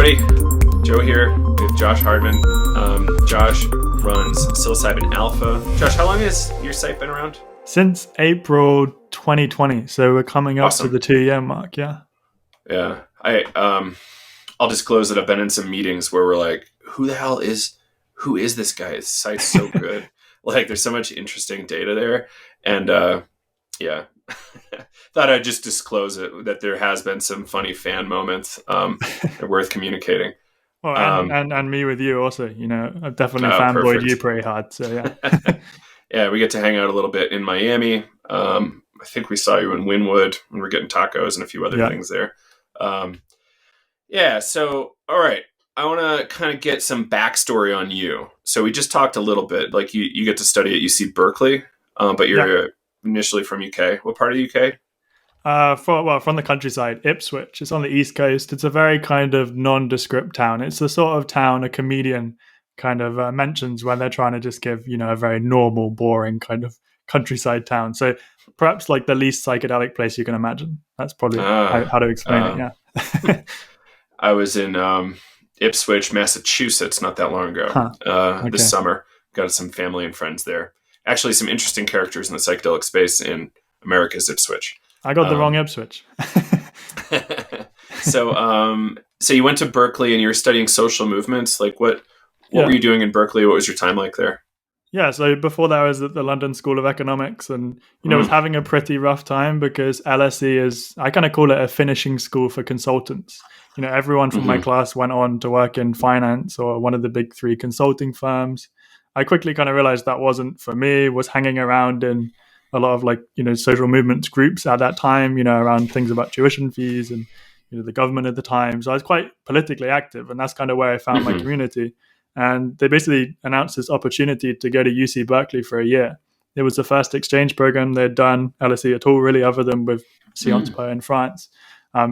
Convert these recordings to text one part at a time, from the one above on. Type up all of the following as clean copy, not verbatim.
everybody. Joe here with Josh Hardman. Josh runs Psilocybin Alpha. Josh, how long has your site been around? Since April 2020, so we're coming up to the 2-year mark. Yeah. I'll disclose that I've been in some meetings where we're like, who is this guy? His site's so good. Like, there's so much interesting data there. And thought I'd just disclose it, that there has been some funny fan moments worth communicating. Well, and me with you also, I've definitely fanboyed you pretty hard. So yeah. Yeah, we get to hang out a little bit in Miami. I think we saw you in Wynwood when we're getting tacos and a few other things there. So, all right. I want to kind of get some backstory on you. So we just talked a little bit, like you get to study at UC Berkeley, but you're initially from UK. What part of the UK? From the countryside, Ipswich. It's on the East Coast. It's a very kind of nondescript town. It's the sort of town a comedian kind of mentions when they're trying to just give, a very normal, boring kind of countryside town. So perhaps like the least psychedelic place you can imagine. That's probably how to explain it. Yeah. I was in Ipswich, Massachusetts, not that long ago. This summer. Got some family and friends there. Actually, some interesting characters in the psychedelic space in America's Ipswich. I got the wrong Ipswich. So you went to Berkeley and you were studying social movements. Like what were you doing in Berkeley? What was your time like there? Yeah, so before that I was at the London School of Economics and, was having a pretty rough time because LSE is, I kind of call it a finishing school for consultants. Everyone from my class went on to work in finance or one of the big 3 consulting firms. I quickly kind of realized that wasn't for me, was hanging around in a lot of social movements groups at that time, around things about tuition fees and, the government at the time. So I was quite politically active and that's kind of where I found my community. And they basically announced this opportunity to go to UC Berkeley for a year. It was the first exchange program they'd done, LSE at all really, other than with Sciences Po in France.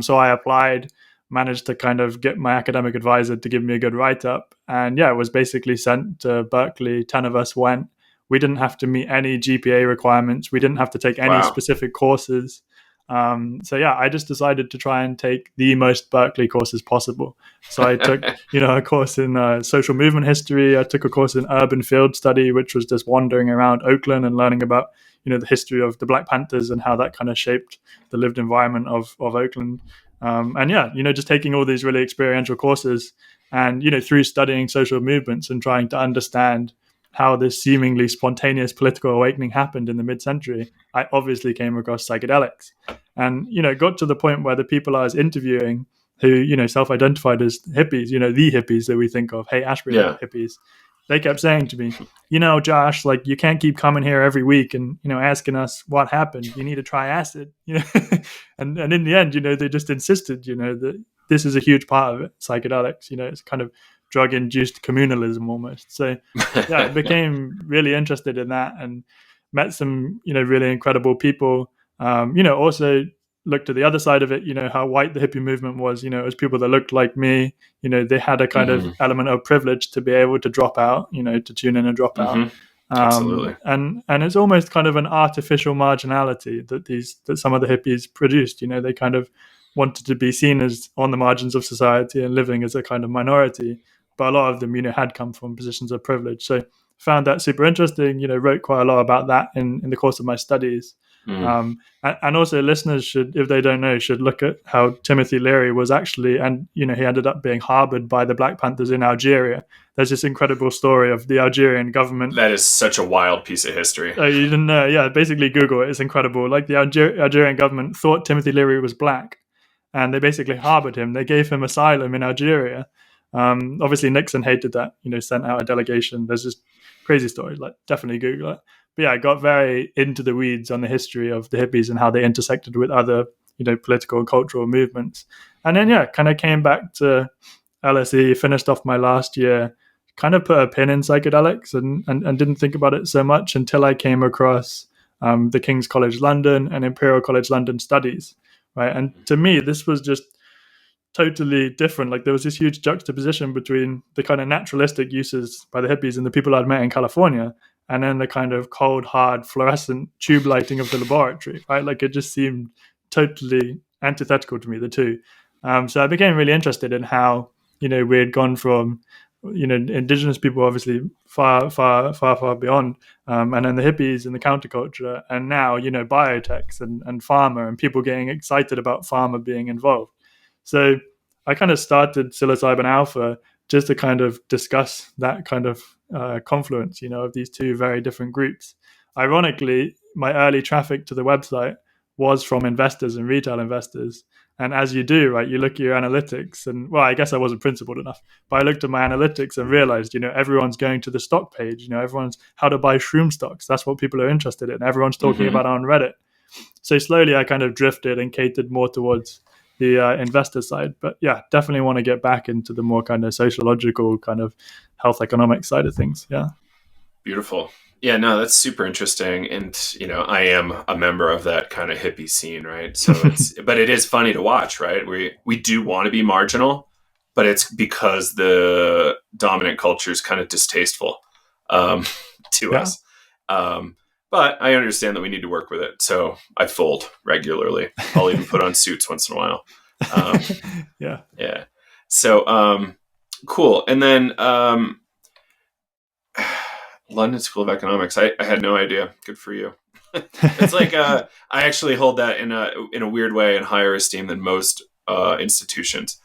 So I applied, managed to kind of get my academic advisor to give me a good write-up. And it was basically sent to Berkeley. 10 of us went. We didn't have to meet any GPA requirements. We didn't have to take any specific courses. I just decided to try and take the most Berkeley courses possible. So I took, a course in social movement history. I took a course in urban field study, which was just wandering around Oakland and learning about, the history of the Black Panthers and how that kind of shaped the lived environment of Oakland. Just taking all these really experiential courses and, through studying social movements and trying to understand how this seemingly spontaneous political awakening happened in the mid-century, I obviously came across psychedelics and, got to the point where the people I was interviewing who, self-identified as hippies, the hippies that we think of, Haight-Ashbury hippies, they kept saying to me, Josh, like you can't keep coming here every week and, asking us what happened. You need to try acid, and in the end, they just insisted, that this is a huge part of it. Psychedelics, it's kind of drug-induced communalism almost. So I became really interested in that and met some, really incredible people. Also looked at the other side of it, how white the hippie movement was, it was people that looked like me, they had a kind of element of privilege to be able to drop out, to tune in and drop out. Absolutely. And it's almost kind of an artificial marginality that some of the hippies produced, they kind of wanted to be seen as on the margins of society and living as a kind of minority. But a lot of them, had come from positions of privilege. So found that super interesting, wrote quite a lot about that in the course of my studies. And also listeners should, if they don't know, should look at how Timothy Leary was actually, and, he ended up being harbored by the Black Panthers in Algeria. There's this incredible story of the Algerian government. That is such a wild piece of history. Oh, you didn't know? Yeah, basically Google it. It's incredible. Like the Algerian government thought Timothy Leary was black and they basically harbored him. They gave him asylum in Algeria. Obviously Nixon hated that, sent out a delegation. There's this crazy story, like definitely Google it. But I got very into the weeds on the history of the hippies and how they intersected with other, political and cultural movements. And then, kind of came back to LSE, finished off my last year, kind of put a pin in psychedelics and didn't think about it so much until I came across the King's College London and Imperial College London studies, right? And to me, this was just totally different. Like there was this huge juxtaposition between the kind of naturalistic uses by the hippies and the people I'd met in California, and then the kind of cold, hard, fluorescent tube lighting of the laboratory, right? Like it just seemed totally antithetical to me, the two. So I became really interested in how we had gone from, indigenous people obviously far beyond, and then the hippies and the counterculture, and now, biotechs and pharma, and people getting excited about pharma being involved. So I kind of started Psilocybin Alpha just to kind of discuss that kind of confluence, of these two very different groups. Ironically, my early traffic to the website was from investors and retail investors. And as you do, right, you look at your analytics, and well, I guess I wasn't principled enough, but I looked at my analytics and realized, everyone's going to the stock page, everyone's how to buy shroom stocks. That's what people are interested in. Everyone's talking about it on Reddit. So slowly I kind of drifted and catered more towards the investor side. But yeah, definitely want to get back into the more kind of sociological kind of health economic side of things. Yeah. Beautiful. Yeah, no, that's super interesting. And, I am a member of that kind of hippie scene, right? So but it is funny to watch, right? We do want to be marginal, but it's because the dominant culture is kind of distasteful to us. But I understand that we need to work with it. So I fold regularly. I'll even put on suits once in a while. Yeah. So, cool. And then, London School of Economics. I had no idea. Good for you. It's like I actually hold that in a weird way in higher esteem than most institutions.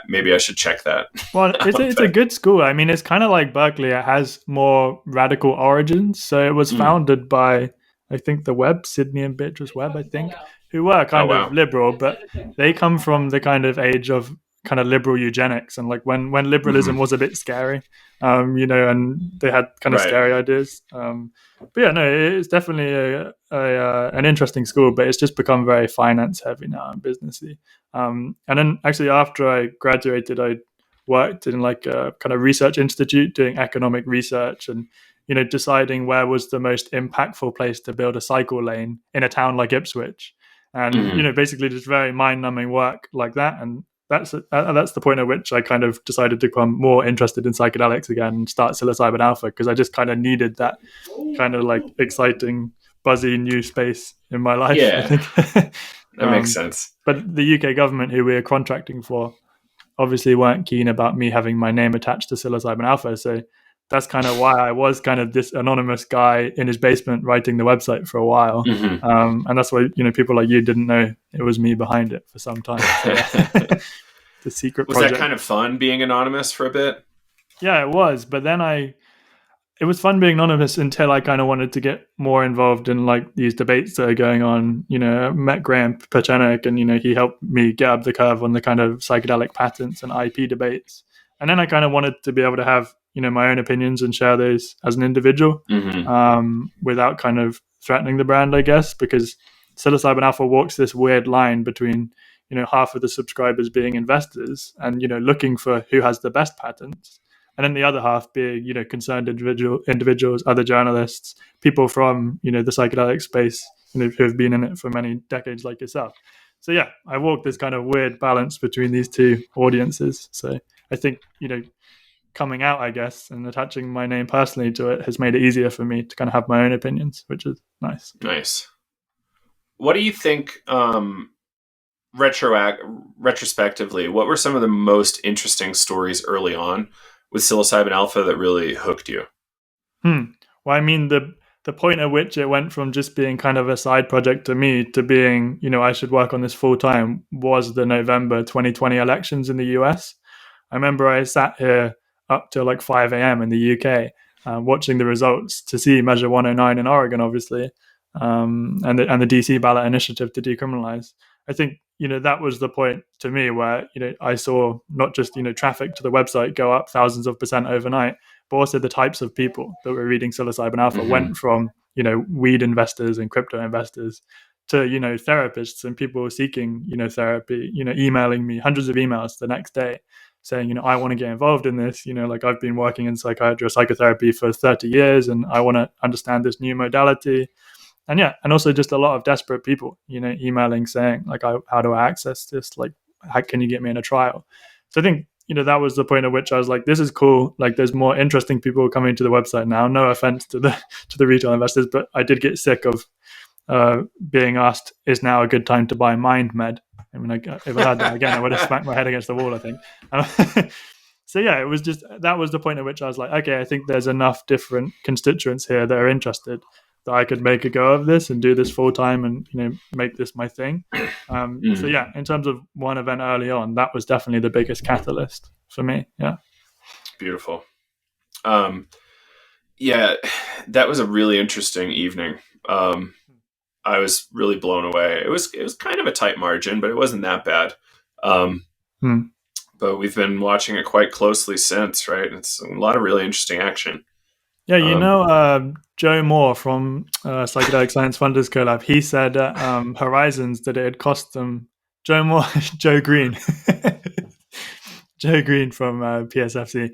Maybe I should check that. Well, it's a good school. I mean, it's kind of like Berkeley. It has more radical origins. So it was founded by, I think, the Webb, Sydney and Beatrice Webb, I think, who were kind of liberal, but they come from the kind of age of kind of liberal eugenics, and like when liberalism was a bit scary, and they had kind of scary ideas. But yeah, no, it's definitely an interesting school, but it's just become very finance heavy now and businessy. And then actually after I graduated, I worked in like a kind of research institute doing economic research and, deciding where was the most impactful place to build a cycle lane in a town like Ipswich. And, basically just very mind-numbing work like that. And that's the point at which I kind of decided to become more interested in psychedelics again and start Psilocybin Alpha, because I just kind of needed that kind of like exciting, buzzy new space in my life. Yeah, I think. That makes sense. But the UK government, who we were contracting for, obviously weren't keen about me having my name attached to Psilocybin Alpha. So that's kind of why I was kind of this anonymous guy in his basement writing the website for a while. And that's why, people like you didn't know it was me behind it for some time. So, the secret was project. That kind of fun being anonymous for a bit? Yeah, it was. But then it was fun being anonymous until I kind of wanted to get more involved in like these debates that are going on. I met Graham Pachenik, and, he helped me get up the curve on the kind of psychedelic patents and IP debates. And then I kind of wanted to be able to have, my own opinions and share those as an individual, without kind of threatening the brand, I guess, because Psilocybin Alpha walks this weird line between, half of the subscribers being investors and, looking for who has the best patents. And then the other half being, concerned individuals, other journalists, people from, the psychedelic space, who have been in it for many decades like yourself. So yeah, I walked this kind of weird balance between these two audiences. So I think, coming out, I guess, and attaching my name personally to it has made it easier for me to kind of have my own opinions, which is nice. Nice. What do you think, retrospectively, what were some of the most interesting stories early on with Psilocybin Alpha that really hooked you? Well, I mean, the point at which it went from just being kind of a side project to me to being, I should work on this full time was the November 2020 elections in the US. I remember I sat here up till like 5 a.m. in the UK, watching the results to see Measure 109 in Oregon, obviously, and the DC ballot initiative to decriminalize. I think, that was the point to me where, I saw not just, traffic to the website go up thousands of % overnight, but also the types of people that were reading Psilocybin Alpha went from, weed investors and crypto investors to, therapists and people seeking, therapy, emailing me hundreds of emails the next day saying, I want to get involved in this, like I've been working in psychiatry or psychotherapy for 30 years and I want to understand this new modality. And yeah, and also just a lot of desperate people, emailing saying like, how do I access this? Like, how can you get me in a trial? So I think, that was the point at which I was like, this is cool. Like there's more interesting people coming to the website now. No offense to the retail investors, but I did get sick of being asked, is now a good time to buy Mind Med? I mean, if I had that again, I would have smacked my head against the wall, I think. So yeah, it was just, that was the point at which I was like, okay, I think there's enough different constituents here that are interested that I could make a go of this and do this full time and make this my thing. So yeah, in terms of one event early on, that was definitely the biggest catalyst for me. Yeah. Beautiful. Yeah, that was a really interesting evening. I was really blown away. It was kind of a tight margin, but it wasn't that bad. But we've been watching it quite closely since, right? It's a lot of really interesting action. Yeah, Joe Moore from Psychedelic Science Funders Collab, he said at Horizons that it had cost them, Joe Green, Joe Green from PSFC,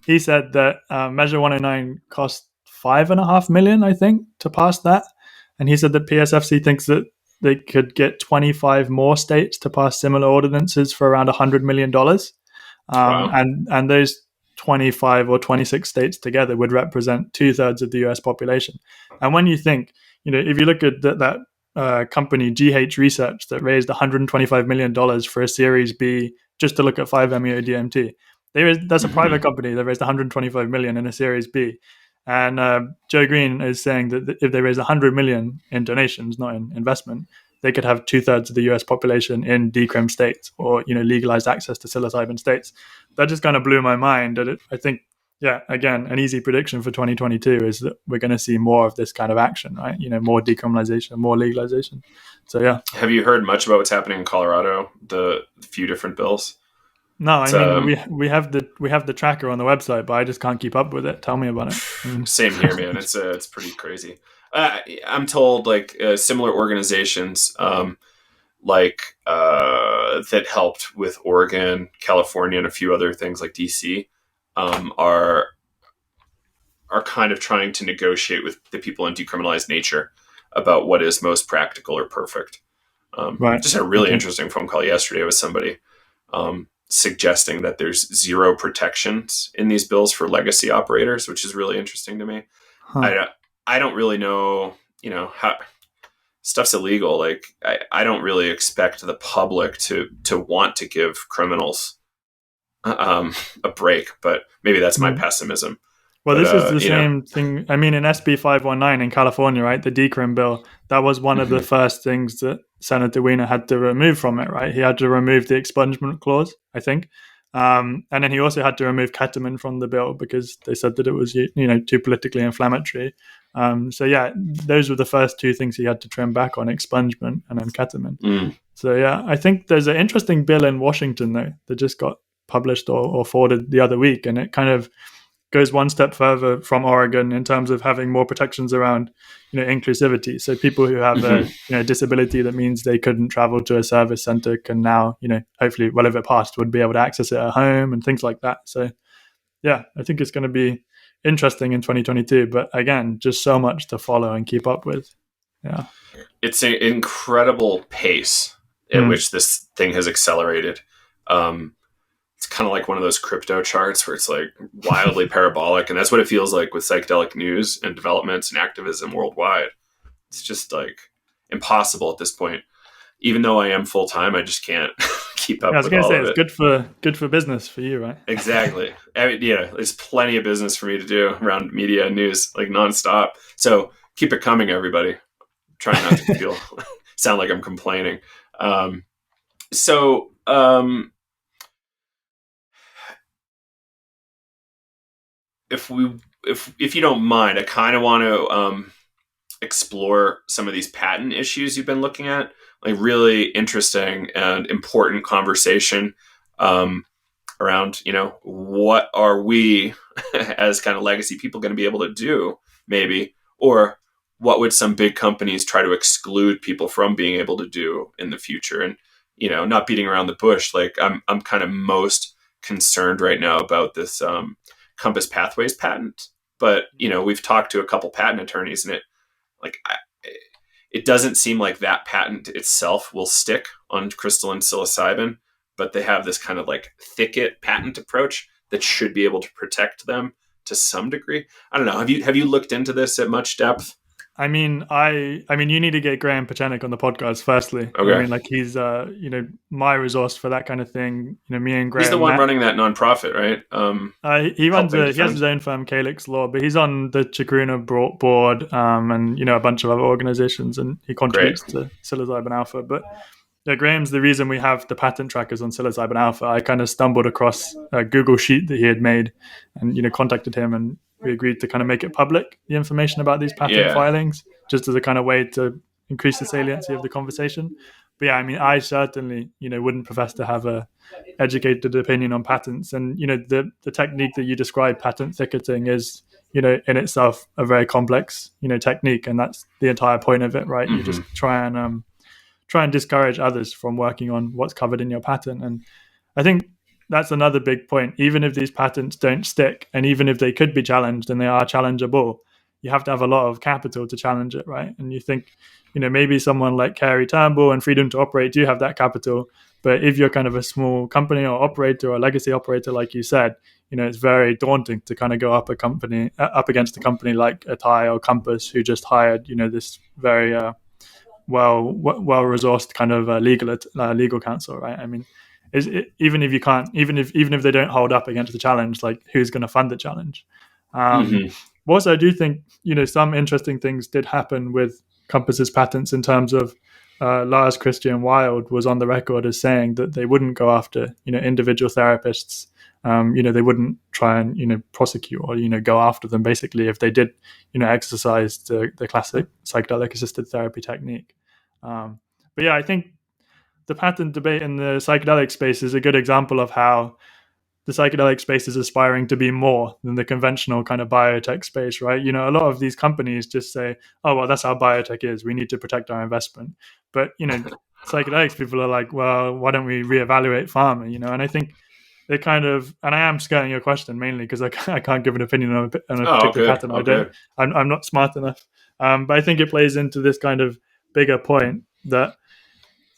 he said that Measure 109 cost $5.5 million, I think, to pass that. And he said that PSFC thinks that they could get 25 more states to pass similar ordinances for around $100 million. Wow. And those 25 or 26 states together would represent 2/3 of the US population. And when you think, if you look at that company, GH Research, that raised $125 million for a Series B just to look at 5-MeO-DMT, that's a private company that raised $125 million in a Series B. And Joe Green is saying that if they raise $100 million in donations, not in investment, they could have 2/3 of the US population in decrim states or legalized access to psilocybin states. That just kind of blew my mind. And I think, yeah, again, an easy prediction for 2022 is that we're going to see more of this kind of action, right? More decriminalization, more legalization. So yeah. Have you heard much about what's happening in Colorado? The few different bills. No, I mean we have the tracker on the website, but I just can't keep up with it. Tell me about it. Same here, man. It's pretty crazy. I'm told similar organizations that helped with Oregon, California, and a few other things like DC are kind of trying to negotiate with the people in Decriminalized Nature about what is most practical or perfect. Right. Just had a really interesting phone call yesterday with somebody suggesting that there's zero protections in these bills for legacy operators, which is really interesting to me. Huh. I don't really know, how stuff's illegal. Like I don't really expect the public to want to give criminals a break, but maybe that's my pessimism. Well, this is the same thing. I mean, in SB 519 in California, right, the decrim bill, that was one of the first things that Senator Wiener had to remove from it, right? He had to remove the expungement clause, I think. And then he also had to remove ketamine from the bill because they said that it was, too politically inflammatory. So yeah, those were the first two things he had to trim back on: expungement and then ketamine. So yeah, I think there's an interesting bill in Washington though that just got published or forwarded the other week, and it kind of goes one step further from Oregon in terms of having more protections around, inclusivity. So people who have a disability that means they couldn't travel to a service center can now, hopefully, well, if it passed, would be able to access it at home and things like that. So yeah, I think it's going to be interesting in 2022. But again, just so much to follow and keep up with. Yeah, it's an incredible pace at which this thing has accelerated. It's kind of like one of those crypto charts where it's like wildly parabolic. And that's what it feels like with psychedelic news and developments and activism worldwide. It's just like impossible at this point. Even though I am full time, I just can't keep up. I was going to say it's good for business for you, right? Exactly. I mean, there's plenty of business for me to do around media and news, like nonstop. So keep it coming, everybody. Trying not to sound like I'm complaining. If you don't mind, I kind of want to explore some of these patent issues you've been looking at. Like really interesting and important conversation around, what are we as kind of legacy people going to be able to do, maybe, or what would some big companies try to exclude people from being able to do in the future? And not beating around the bush. Like I'm kind of most concerned right now about this Compass Pathways patent, but we've talked to a couple patent attorneys, and it doesn't seem like that patent itself will stick on crystalline psilocybin, but they have this kind of like thicket patent approach that should be able to protect them to some degree. I don't know. Have you looked into this at much depth? I mean, you need to get Graham Pachenik on the podcast. Firstly, Okay. I mean, like he's, my resource for that kind of thing. Me and Graham. He's the one running that nonprofit, right? He has his own firm, Calyx Law, but he's on the Chacruna board, and a bunch of other organizations, and he contributes to psilocybin alpha. But yeah, Graham's the reason we have the patent trackers on psilocybin alpha. I kind of stumbled across a Google sheet that he had made, and contacted him, and we agreed to kind of make it public, the information about these patent filings, just as a kind of way to increase the saliency of the conversation. But yeah, I mean, I certainly wouldn't profess to have a educated opinion on patents, and the technique that you described, patent thicketing, is in itself a very complex technique, and that's the entire point of it, right? Mm-hmm. You just try and discourage others from working on what's covered in your patent. And I think that's another big point. Even if these patents don't stick, and even if they could be challenged and they are challengeable, you have to have a lot of capital to challenge it, right? And you think, maybe someone like Carey Turnbull and Freedom to Operate do have that capital. But if you're kind of a small company or operator or a legacy operator, like you said, it's very daunting to kind of go up against a company like Atai or Compass, who just hired, this very well resourced kind of legal counsel, right? I mean, even if they don't hold up against the challenge, like who's going to fund the challenge? Also, I do think some interesting things did happen with Compass's patents in terms of Lars Christian Wild was on the record as saying that they wouldn't go after individual therapists. They wouldn't try and prosecute or go after them basically if they did exercise the classic psychedelic assisted therapy technique. But yeah, I think the patent debate in the psychedelic space is a good example of how the psychedelic space is aspiring to be more than the conventional kind of biotech space, right? A lot of these companies just say, oh, well, that's how biotech is. We need to protect our investment. But, psychedelics people are like, well, why don't we reevaluate pharma, And I think they kind of, and I am skirting your question mainly because I can't give an opinion on a particular patent. I'm not smart enough. But I think it plays into this kind of bigger point that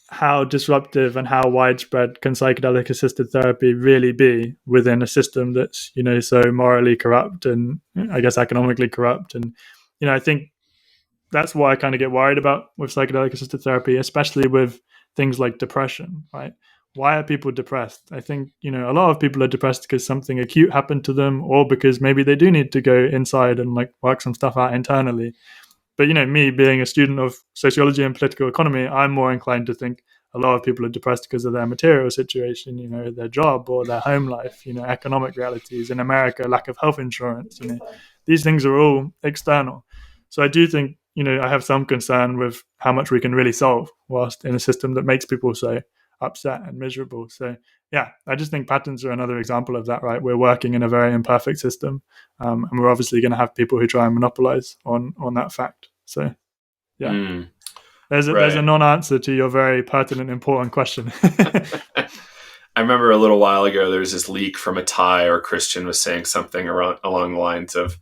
how disruptive and how widespread can psychedelic assisted therapy really be within a system that's so morally corrupt and I guess economically corrupt. And I think that's why I kind of get worried about with psychedelic assisted therapy, especially with things like depression, right? Why are people depressed? I think a lot of people are depressed because something acute happened to them, or because maybe they do need to go inside and like work some stuff out internally. But me being a student of sociology and political economy, I'm more inclined to think a lot of people are depressed because of their material situation, their job or their home life, economic realities in America, lack of health insurance. These things are all external. So I do think I have some concern with how much we can really solve whilst in a system that makes people so upset and miserable. So yeah, I just think patents are another example of that, right? We're working in a very imperfect system, and we're obviously going to have people who try and monopolize on that fact. So yeah, there's a non-answer to your very pertinent, important question. I remember a little while ago there was this leak from Atai or Christian was saying something along the lines of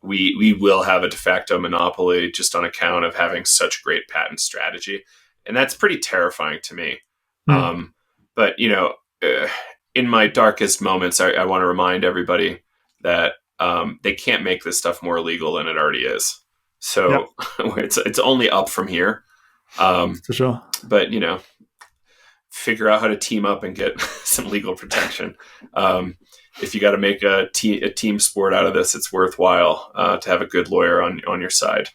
we will have a de facto monopoly just on account of having such great patent strategy, and that's pretty terrifying to me. But in my darkest moments, I want to remind everybody that they can't make this stuff more illegal than it already is. So it's only up from here. For sure. But figure out how to team up and get some legal protection. If you got to make a team sport out of this, it's worthwhile to have a good lawyer on your side,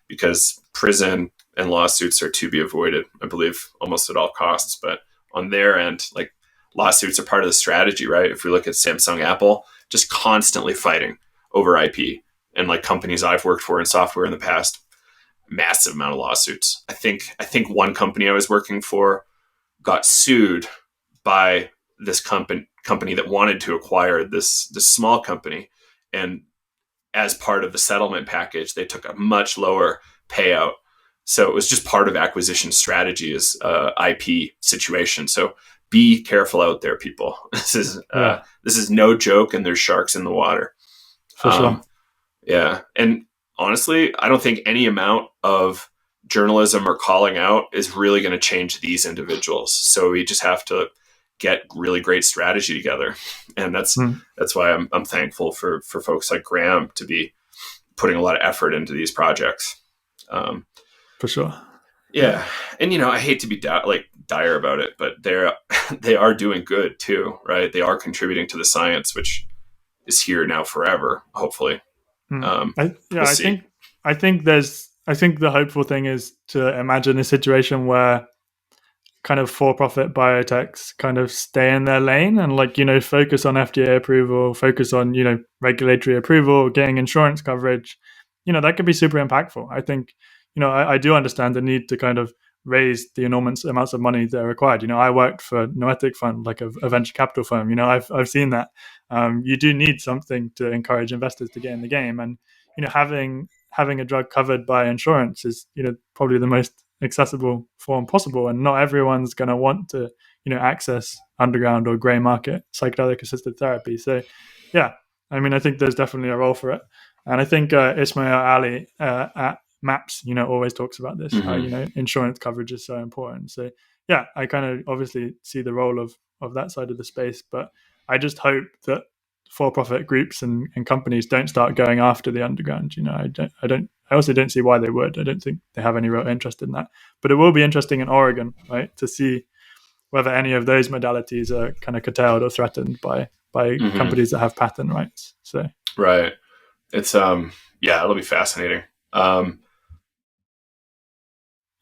because prison and lawsuits are to be avoided, I believe, almost at all costs. But on their end, like, lawsuits are part of the strategy, right? If we look at Samsung, Apple, just constantly fighting over IP, and like companies I've worked for in software in the past, massive amount of lawsuits. I think one company I was working for got sued by this company that wanted to acquire this small company, and as part of the settlement package, they took a much lower payout. So it was just part of acquisition strategy is IP situation. So be careful out there, people. This is no joke, and there's sharks in the water. For sure. Yeah. And honestly, I don't think any amount of journalism or calling out is really going to change these individuals. So we just have to get really great strategy together. And that's why I'm thankful for folks like Graham to be putting a lot of effort into these projects. For sure. Yeah. And, I hate to be dire about it, but they are doing good too, right? They are contributing to the science, which is here now forever, hopefully. We'll see. I think the hopeful thing is to imagine a situation where kind of for-profit biotechs kind of stay in their lane and focus on FDA approval, focus on regulatory approval, getting insurance coverage. That could be super impactful. I think I do understand the need to kind of raise the enormous amounts of money that are required. I worked for a Noetic fund, like a venture capital firm. I've seen that. You do need something to encourage investors to get in the game, and having a drug covered by insurance is probably the most accessible form possible, and not everyone's going to want to access underground or gray market psychedelic assisted therapy. So yeah, I think there's definitely a role for it, and I think Ismail Ali at MAPS always talks about this, how insurance coverage is so important. So yeah, I kind of obviously see the role of that side of the space, but I just hope that for-profit groups and companies don't start going after the underground. I also don't see why they would. I don't think they have any real interest in that. But it will be interesting in Oregon, right, to see whether any of those modalities are kind of curtailed or threatened by companies that have patent rights. So right, it's it'll be fascinating.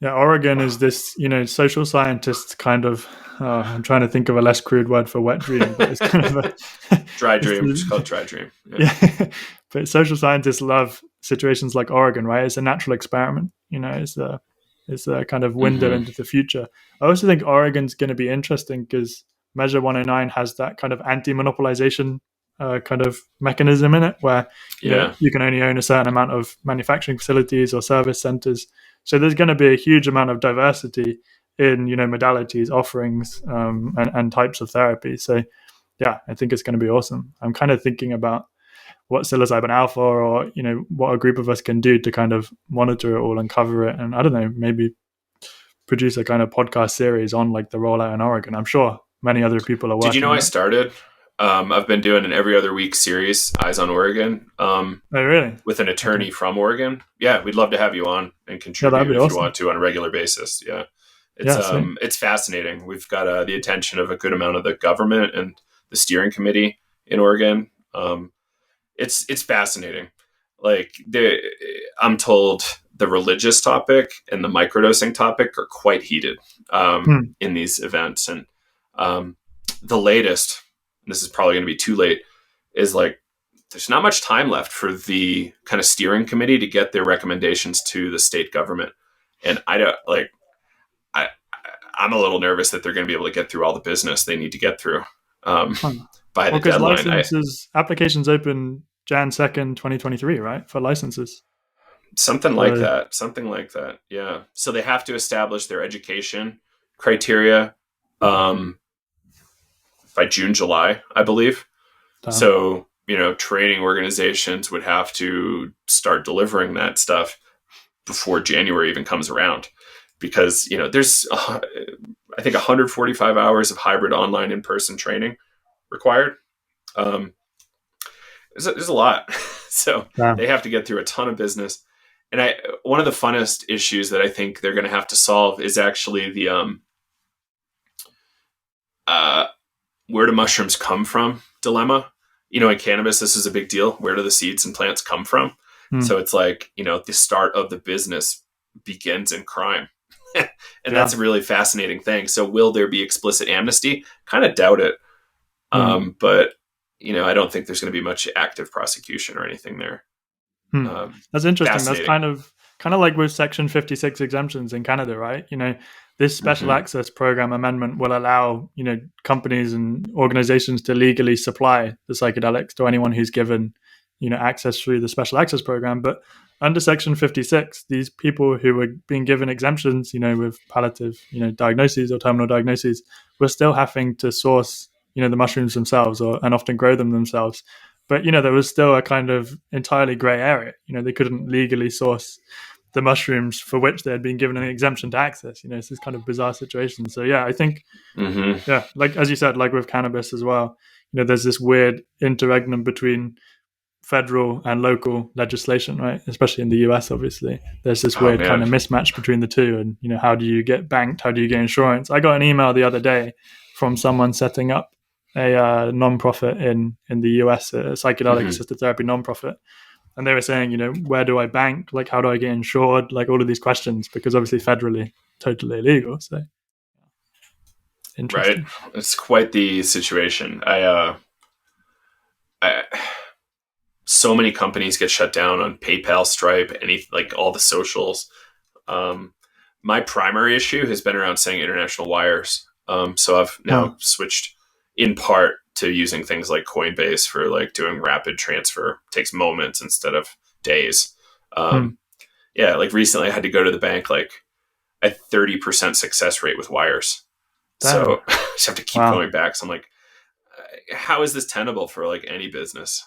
Oregon is this social scientists kind of. I'm trying to think of a less crude word for wet dream, but it's kind of a dry dream. It's called dry dream. Yeah. But social scientists love situations like Oregon, right? It's a natural experiment. It's a kind of window into the future. I also think Oregon's going to be interesting because Measure 109 has that kind of anti-monopolization kind of mechanism in it, where you can only own a certain amount of manufacturing facilities or service centers. So there's going to be a huge amount of diversity in modalities, offerings, and types of therapy. So yeah, I think it's going to be awesome. I'm kind of thinking about what psilocybin alpha or what a group of us can do to kind of monitor it all and cover it, and I don't know, maybe produce a kind of podcast series on like the rollout in Oregon. I'm sure many other people are working. Did you know I started? I've been doing an every other week series, Eyes on Oregon. Oh, really? With an attorney from Oregon. Yeah, we'd love to have you on and contribute if you want to on a regular basis. Yeah. It's fascinating. We've got the attention of a good amount of the government and the steering committee in Oregon. It's fascinating. I'm told the religious topic and the microdosing topic are quite heated in these events. And the latest, and this is probably going to be too late, is there's not much time left for the kind of steering committee to get their recommendations to the state government. And I'm a little nervous that they're going to be able to get through all the business they need to get through by the deadline. Applications open Jan 2nd, 2023, right? For licenses. Something like that. Yeah. So they have to establish their education criteria by June, July, I believe. Damn. So, training organizations would have to start delivering that stuff before January even comes around. Because, there's, I think, 145 hours of hybrid online in-person training required. There's a lot. So They have to get through a ton of business. And one of the funnest issues that I think they're going to have to solve is actually the where do mushrooms come from dilemma. In cannabis, this is a big deal. Where do the seeds and plants come from? So it's the start of the business begins in crime. And that's a really fascinating thing. So will there be explicit amnesty? Kind of doubt it. But, I don't think there's going to be much active prosecution or anything there. That's interesting. That's kind of like with Section 56 exemptions in Canada, right? This special access program amendment will allow, companies and organizations to legally supply the psychedelics to anyone who's given, access through the special access program. But under Section 56, these people who were being given exemptions, with palliative, diagnoses or terminal diagnoses, were still having to source, the mushrooms themselves and often grow them themselves. But, there was still a kind of entirely gray area. They couldn't legally source the mushrooms for which they had been given an exemption to access. It's this kind of bizarre situation. So, yeah, I think, like, as you said, like with cannabis as well, there's this weird interregnum between federal and local legislation, right? Especially in the US, obviously, there's this Oh weird kind man. of mismatch between the two. And how do you get banked? How do you get insurance? I got an email the other day from someone setting up a non-profit in the US, a psychedelic Hmm. assisted therapy non-profit, and they were saying, where do I bank? Like, how do I get insured? Like all of these questions, because obviously federally totally illegal. So Right. interesting. It's quite the situation. I so many companies get shut down on PayPal, Stripe, like all the socials. Um, my primary issue has been around saying international wires. So I've now switched in part to using things like Coinbase for like doing rapid transfer. It takes moments instead of days. Yeah, like recently I had to go to the bank like a 30% success rate with wires. Damn. So I just have to keep going back. So I'm like, how is this tenable for like any business?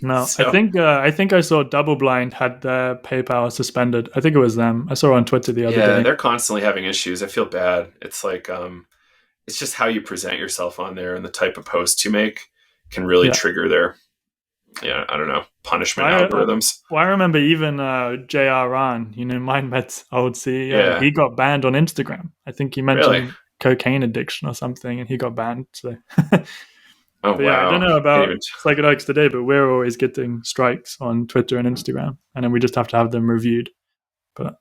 No, I think I saw Double Blind had their PayPal suspended. I think it was them. I saw on Twitter the other day. They're constantly having issues. I feel bad. It's like it's just how you present yourself on there and the type of posts you make can really trigger their I don't know, punishment algorithms. Well, I remember even J.R. Rahn, MindMed's old CEO, he got banned on Instagram. I think he mentioned cocaine addiction or something, and he got banned. So. Oh, but yeah, I don't know about psychedelics today, but we're always getting strikes on Twitter and Instagram, and then we just have to have them reviewed. But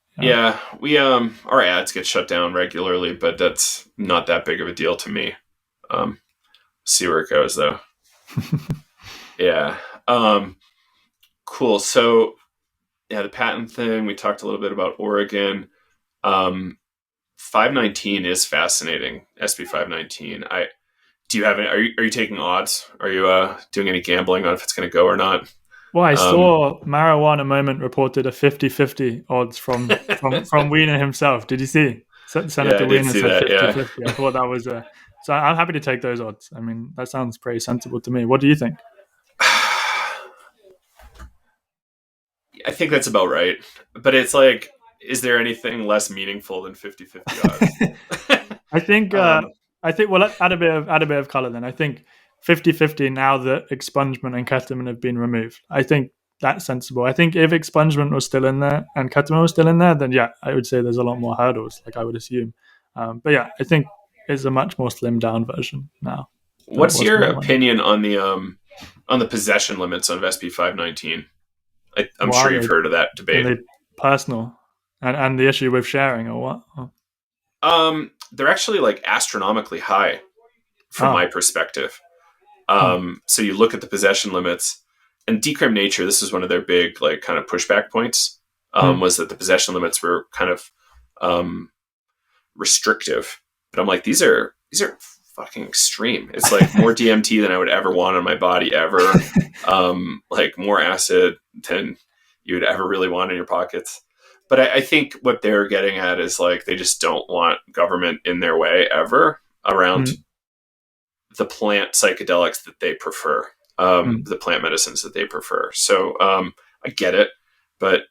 we our ads get shut down regularly, but that's not that big of a deal to me. See where it goes though. Yeah. Cool. So the patent thing, we talked a little bit about Oregon. 519 is fascinating. SB 519. Do you have any, are you taking odds? Are you doing any gambling on if it's going to go or not? Well, I saw Marijuana Moment reported a 50-50 odds from Wiener himself. Did you see? Senator Wiener said 50-50. I thought that was so I'm happy to take those odds. I mean, that sounds pretty sensible to me. What do you think? I think that's about right. But it's like, is there anything less meaningful than 50-50 odds? I think well, add a bit of color then. I think 50-50 now that expungement and ketamine have been removed. I think that's sensible. I think if expungement was still in there and ketamine was still in there, then I would say there's a lot more hurdles, like I would assume. But I think it's a much more slimmed down version now. What's your opinion on the possession limits of SB 519? I'm sure you've heard of that debate. Are they personal and the issue with sharing or what? They're actually like astronomically high from my perspective. So you look at the possession limits, and Decrim Nature, this is one of their big like kind of pushback points, was that the possession limits were kind of restrictive. But I'm like, these are fucking extreme. It's like more DMT than I would ever want on my body ever. Like more acid than you would ever really want in your pockets. But I think what they're getting at is like they just don't want government in their way ever around the plant psychedelics that they prefer, the plant medicines that they prefer. So I get it, but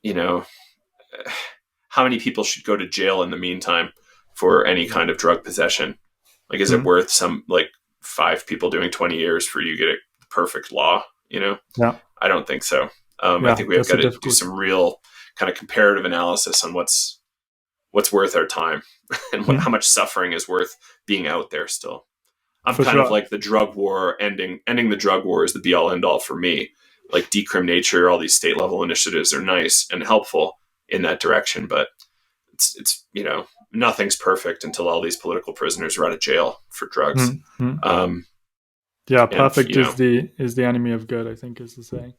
how many people should go to jail in the meantime for any kind of drug possession? Like, is it worth some like 5 people doing 20 years for you to get a perfect law? Yeah. I don't think so. I think we have got to do some real kind of comparative analysis on what's worth our time and how much suffering is worth being out there still. I'm kind of like the drug war ending the drug war is the be all end all for me. Like Decrim Nature, all these state level initiatives are nice and helpful in that direction, but it's nothing's perfect until all these political prisoners are out of jail for drugs. Perfect is the enemy of good, I think is the saying.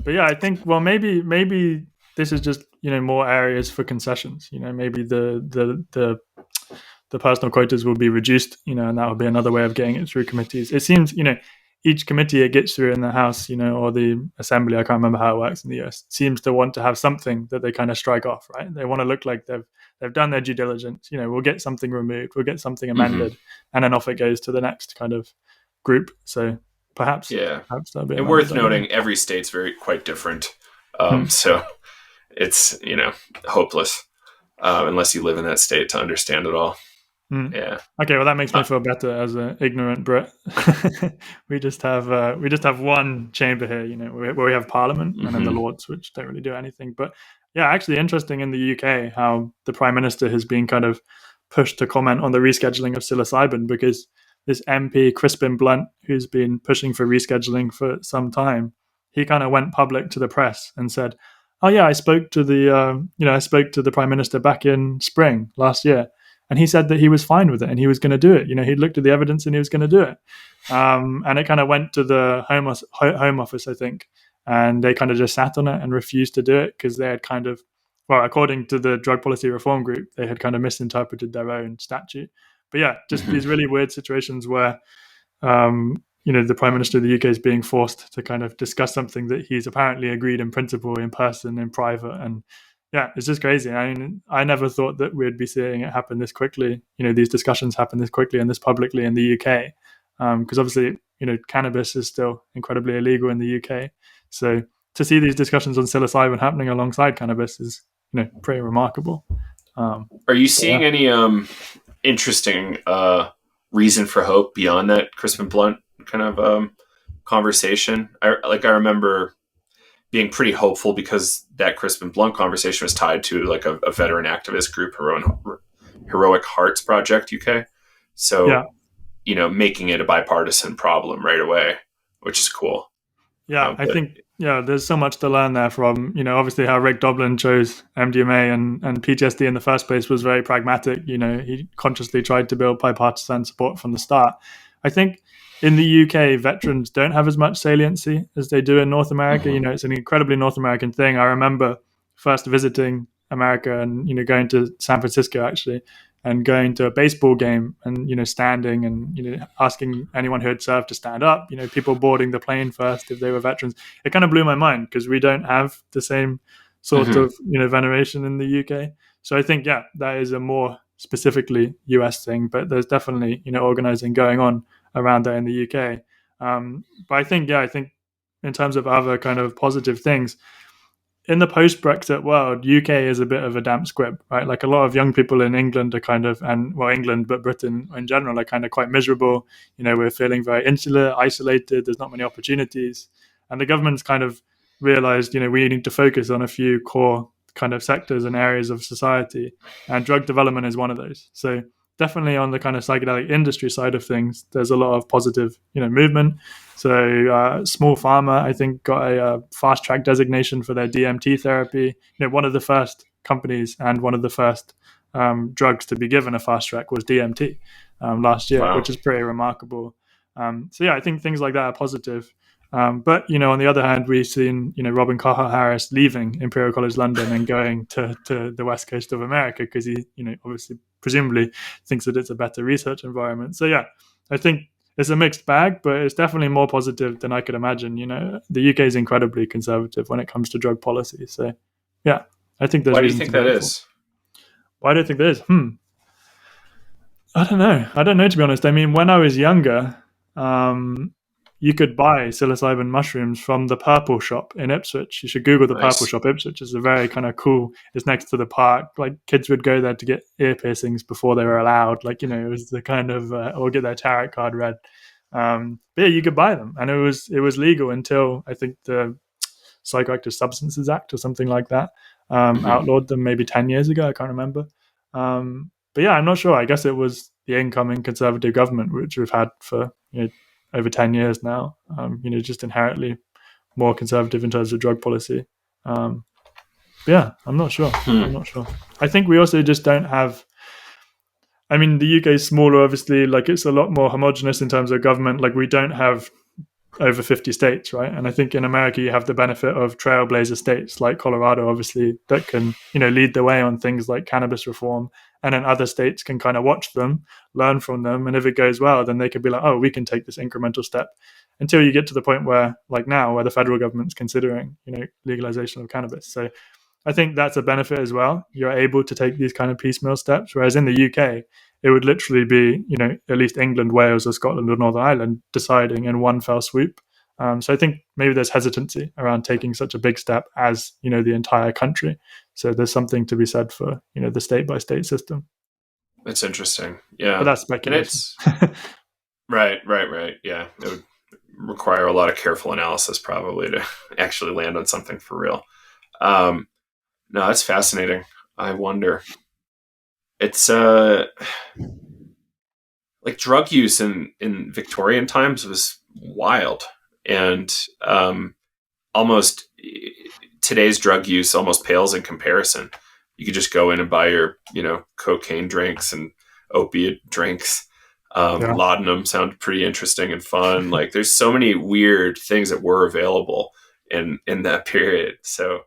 But I think maybe this is just more areas for concessions. Maybe the personal quotas will be reduced. And that will be another way of getting it through committees. It seems each committee it gets through in the House, or the Assembly, I can't remember how it works in the US, seems to want to have something that they kind of strike off, right? They want to look like they've done their due diligence. We'll get something removed, we'll get something amended, and then off it goes to the next kind of group. So perhaps that'll be. And worth noting, every state's quite different. So it's hopeless unless you live in that state to understand it all. Yeah. Okay, well that makes me feel better as an ignorant Brit. we just have one chamber here, where we have Parliament and then the Lords, which don't really do anything. But yeah, actually interesting in the UK how the Prime Minister has been kind of pushed to comment on the rescheduling of psilocybin, because this MP Crispin Blunt, who's been pushing for rescheduling for some time, he kind of went public to the press and said, "Oh yeah, I spoke to the Prime Minister back in spring last year, and he said that he was fine with it and he was going to do it. He looked at the evidence and he was going to do it." And it kind of went to the Home Office, I think, and they kind of just sat on it and refused to do it because they had kind of, well, according to the Drug Policy Reform Group, they had kind of misinterpreted their own statute. But yeah, just these really weird situations where, the Prime Minister of the UK is being forced to kind of discuss something that he's apparently agreed in principle, in person, in private. And yeah, it's just crazy. I mean, I never thought that we'd be seeing it happen this quickly. These discussions happen this quickly and this publicly in the UK. Because obviously, cannabis is still incredibly illegal in the UK. So to see these discussions on psilocybin happening alongside cannabis is, pretty remarkable. Are you seeing any interesting reason for hope beyond that Crispin Blunt kind of conversation? I remember being pretty hopeful because that Crispin Blunt conversation was tied to like a veteran activist group, Heroic Hearts Project UK. So, making it a bipartisan problem right away, which is cool. Yeah, I think there's so much to learn there from, obviously how Rick Doblin chose MDMA and PTSD in the first place was very pragmatic. He consciously tried to build bipartisan support from the start. I think in the UK, veterans don't have as much saliency as they do in North America. It's an incredibly North American thing. I remember first visiting America and, going to San Francisco actually, and going to a baseball game and, standing and, asking anyone who had served to stand up, people boarding the plane first if they were veterans. It kind of blew my mind because we don't have the same sort of, veneration in the UK. So I think, that is a more specifically US thing, but there's definitely, organizing going on around there in the UK. But I think in terms of other kind of positive things, in the post-Brexit world, UK is a bit of a damp squib, right? Like a lot of young people in England are kind of, England, but Britain in general are kind of quite miserable. We're feeling very insular, isolated. There's not many opportunities. And the government's kind of realized, we need to focus on a few core kind of sectors and areas of society. And drug development is one of those. So definitely on the kind of psychedelic industry side of things, there's a lot of positive, movement. So Small Pharma, I think, got a fast track designation for their DMT therapy. One of the first companies and one of the first drugs to be given a fast track was DMT last year, wow, which is pretty remarkable. So I think things like that are positive. But on the other hand, we've seen Robin Carhart-Harris leaving Imperial College London and going to the west coast of America because he obviously presumably thinks that it's a better research environment. So I think it's a mixed bag, but it's definitely more positive than I could imagine. The UK is incredibly conservative when it comes to drug policy. So I think there's. Why do you think that is? Why do I think that is? I don't know, to be honest. I mean, when I was younger, you could buy psilocybin mushrooms from the Purple Shop in Ipswich. You should Google the Purple Shop Ipswich. It's a very kind of cool. It's next to the park. Like kids would go there to get ear piercings before they were allowed. Like it was the kind of or get their tarot card read. But you could buy them, and it was legal until I think the Psychoactive Substances Act or something like that outlawed them maybe 10 years ago. I can't remember. But I'm not sure. I guess it was the incoming Conservative government, which we've had for over 10 years now, just inherently more conservative in terms of drug policy. I'm not sure. I think we also just don't have, the UK is smaller, obviously, like it's a lot more homogenous in terms of government. Like we don't have over 50 states, right? And I think in America, you have the benefit of trailblazer states like Colorado, obviously, that can, lead the way on things like cannabis reform. And then other states can kind of watch them, learn from them. And if it goes well, then they can be like, oh, we can take this incremental step until you get to the point where, like now, where the federal government's considering, legalization of cannabis. So I think that's a benefit as well. You're able to take these kind of piecemeal steps. Whereas in the UK, it would literally be, at least England, Wales, or Scotland, or Northern Ireland deciding in one fell swoop. So I think maybe there's hesitancy around taking such a big step as, the entire country. So there's something to be said for, the state by state system. That's interesting. but Yeah. that's And speculation. it's right. Yeah. It would require a lot of careful analysis probably to actually land on something for real. Um, no, that's fascinating. I wonder. It's like drug use in Victorian times was wild, and almost today's drug use almost pales in comparison. You could just go in and buy your cocaine drinks and opiate drinks. Yeah. Laudanum sound pretty interesting and fun. Like there's so many weird things that were available in that period. So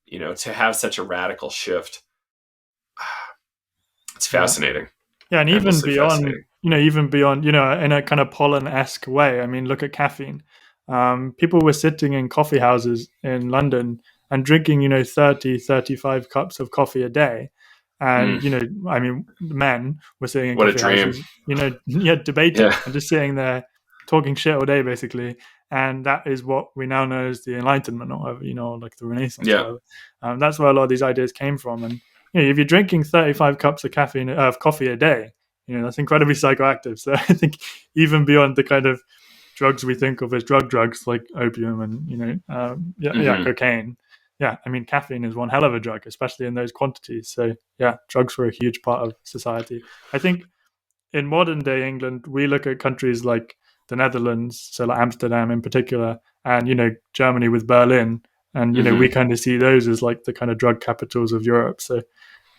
to have such a radical shift, it's Yeah. fascinating. Yeah, and even Endlessly beyond, fascinating. in a kind of pollen-esque way. I mean, look at caffeine. People were sitting in coffee houses in London and drinking, 30, 35 cups of coffee a day. And, Mm, I mean, men were sitting in what a coffee dream. houses, yeah, debating Yeah. and just sitting there talking shit all day, basically. And that is what we now know as the Enlightenment, or whatever, like the Renaissance, or Yeah. whatever. That's where a lot of these ideas came from. And if you're drinking 35 cups of caffeine of coffee a day, that's incredibly psychoactive. So I think even beyond the kind of drugs we think of as drugs like opium and Hmm. cocaine. Yeah, I mean caffeine is one hell of a drug, especially in those quantities. So yeah, drugs were a huge part of society. I think in modern day England, we look at countries like the Netherlands, so like Amsterdam in particular, and Germany with Berlin, and we Hmm. kind of see those as like the kind of drug capitals of Europe. So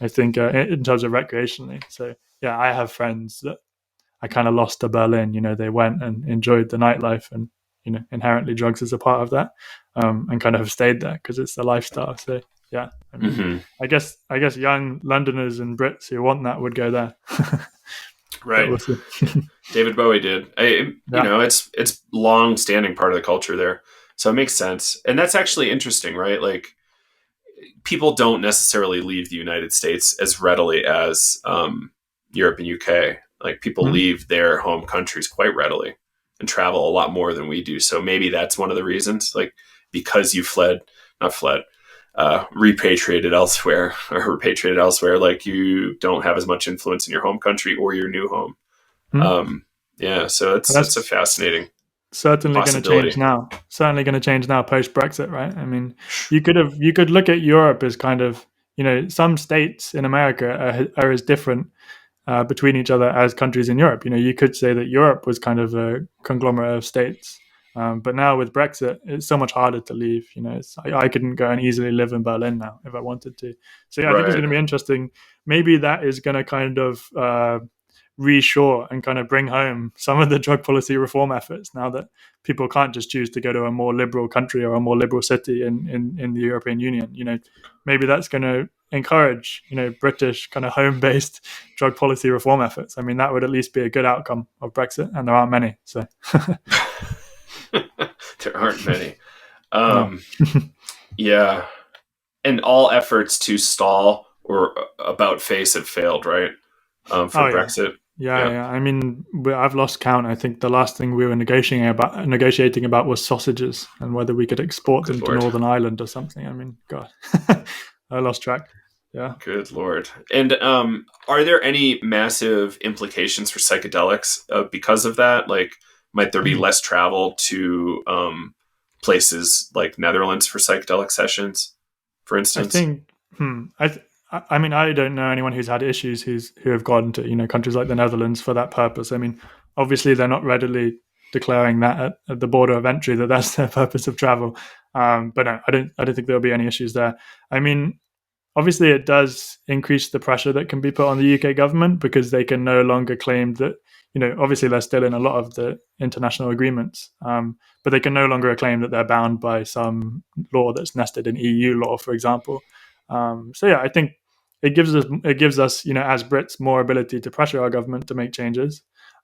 I think in terms of recreationally. So yeah, I have friends that I kind of lost to Berlin. They went and enjoyed the nightlife, and inherently drugs is a part of that, and kind of have stayed there because it's the lifestyle. So yeah, I mean, Hmm. I guess young Londoners and Brits who want that would go there, but Right. we'll see. David Bowie did. Yeah. It's long standing part of the culture there, so it makes sense. And that's actually interesting, right? Like people don't necessarily leave the United States as readily as Europe and UK. Like people Mm-hmm. leave their home countries quite readily and travel a lot more than we do. So maybe that's one of the reasons. Like because you not fled, repatriated elsewhere or repatriated elsewhere, like you don't have as much influence in your home country or your new home. Mm-hmm. Yeah, so it's a That's fascinating certainly going to change possibility. now. Certainly going to change now post Brexit, right? I mean, you could look at Europe as kind of some states in America are as different between each other as countries in Europe. You could say that Europe was kind of a conglomerate of states, but now with Brexit, it's so much harder to leave. I couldn't go and easily live in Berlin now if I wanted to. So yeah, I think it's Right. going to be interesting. Maybe that is going to kind of reshore and kind of bring home some of the drug policy reform efforts now that people can't just choose to go to a more liberal country or a more liberal city in the European Union. Maybe that's going to encourage British kind of home-based drug policy reform efforts. I mean, that would at least be a good outcome of Brexit, and there aren't many. So There aren't many. no. Um, yeah, and all efforts to stall or about face have failed, right? For Oh yeah. Brexit. Yeah, Yeah. yeah. I mean, I've lost count. I think the last thing we were negotiating about was sausages and whether we could export Good them to lord. Northern Ireland or something. I mean, God, I lost track. Yeah. Good lord. And are there any massive implications for psychedelics because of that? Like, might there be Hmm. less travel to places like Netherlands for psychedelic sessions, for I instance? think. I mean, I don't know anyone who's had issues who have gone to countries like the Netherlands for that purpose. I mean, obviously they're not readily declaring that at the border of entry that that's their purpose of travel. But no, I don't think there'll be any issues there. I mean, obviously it does increase the pressure that can be put on the UK government because they can no longer claim that obviously they're still in a lot of the international agreements, but they can no longer claim that they're bound by some law that's nested in EU law, for example. So yeah, I think it gives us as Brits more ability to pressure our government to make changes.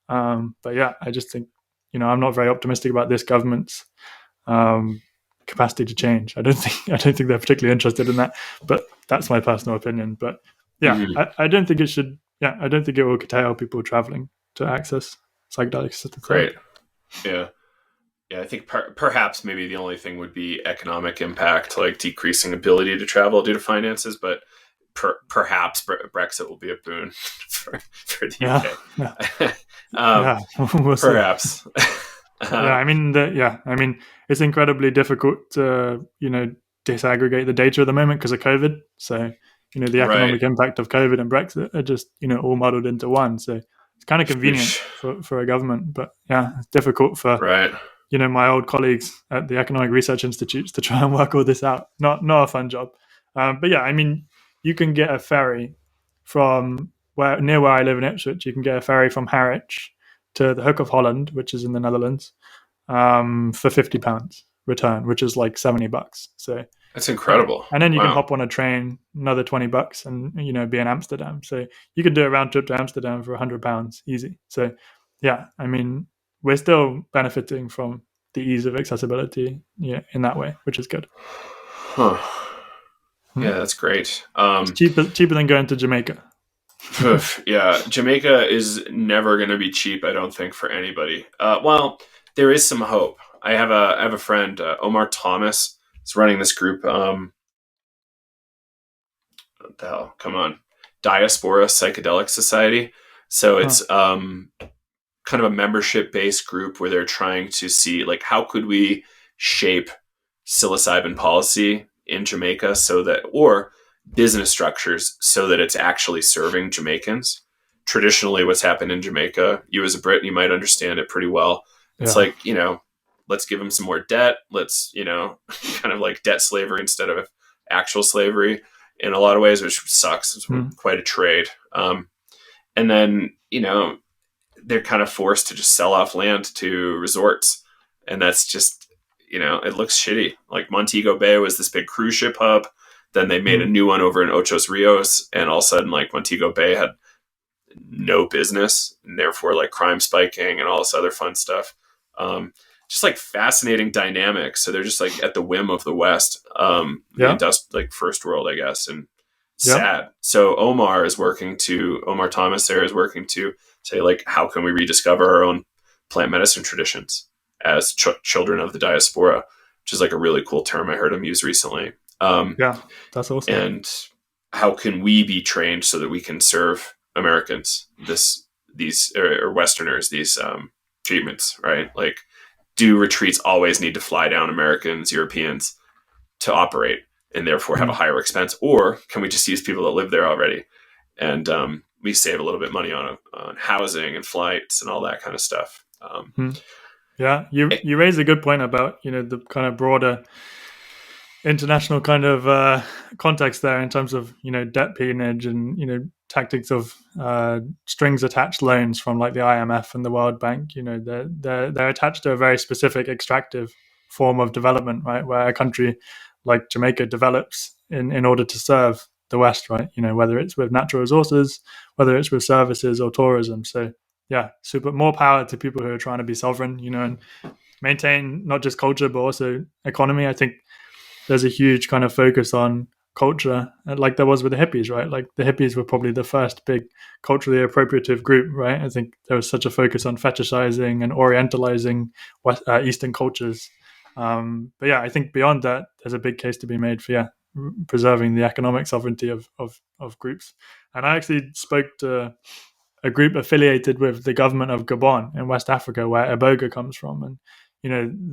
But yeah, I just think I'm not very optimistic about this government's um, capacity to change. I don't think they're particularly interested in that, but that's my personal opinion. But yeah, Hmm. I don't think it should. Yeah, I don't think it will curtail people traveling to access psychedelics at the time. Great. Yeah. Yeah, I think perhaps maybe the only thing would be economic impact, like decreasing ability to travel due to finances. But perhaps Brexit will be a boon for the UK. We'll perhaps. See. I mean, it's incredibly difficult to disaggregate the data at the moment because of COVID. So the economic impact of COVID and Brexit are just all muddled into one. So it's kind of convenient for a government, but it's difficult for my old colleagues at the economic research institutes to try and work all this out. Not a fun job. But I mean, you can get a ferry from near where I live in Ipswich. You can get a ferry from Harwich to the Hook of Holland, which is in the Netherlands, for £50 return, which is like $70. So that's incredible. And then you can hop on a train, another $20, and be in Amsterdam. So you could do a round trip to Amsterdam for £100 easy. So I mean, we're still benefiting from the ease of accessibility in that way, which is good. Yeah, that's great. It's cheaper than going to Jamaica. Yeah, Jamaica is never going to be cheap, I don't think, for anybody. Well, there is some hope. I have a friend, Omar Thomas, is running this group. What the hell? Come on, Diaspora Psychedelic Society. So it's kind of a membership-based group where they're trying to see like how could we shape psilocybin policy in Jamaica or business structures so that it's actually serving Jamaicans. Traditionally, what's happened in Jamaica, you as a Brit, you might understand it pretty well. It's like, let's give them some more debt. Let's, kind of like debt slavery instead of actual slavery in a lot of ways, which sucks. It's quite a trade. And then, they're kind of forced to just sell off land to resorts. And that's just, it looks shitty. Like Montego Bay was this big cruise ship hub. Then they made a new one over in Ochos Rios, and all of a sudden, like Montego Bay had no business, and therefore, like crime spiking and all this other fun stuff. Just like fascinating dynamics. So they're just like at the whim of the West, like first world, I guess, and sad. So Omar Thomas there is working to say like, how can we rediscover our own plant medicine traditions as children of the diaspora, which is like a really cool term I heard him use recently. That's awesome. And how can we be trained so that we can serve Americans these Westerners these treatments, right? Like, do retreats always need to fly down Americans, Europeans to operate and therefore have a higher expense, or can we just use people that live there already and we save a little bit money on housing and flights and all that kind of stuff? You raise a good point about the kind of broader international kind of context there in terms of debt peonage and tactics of strings attached loans from like the IMF and the World Bank. They're attached to a very specific extractive form of development, right? Where a country like Jamaica develops in order to serve the West, right? Whether it's with natural resources, whether it's with services or tourism. So more power to people who are trying to be sovereign, and maintain not just culture but also economy. I think there's a huge kind of focus on culture, like there was with the hippies, right? Like the hippies were probably the first big culturally appropriative group, right? I think there was such a focus on fetishizing and orientalizing Eastern cultures. But I think beyond that, there's a big case to be made for preserving the economic sovereignty of groups. And I actually spoke to a group affiliated with the government of Gabon in West Africa, where iboga comes from, and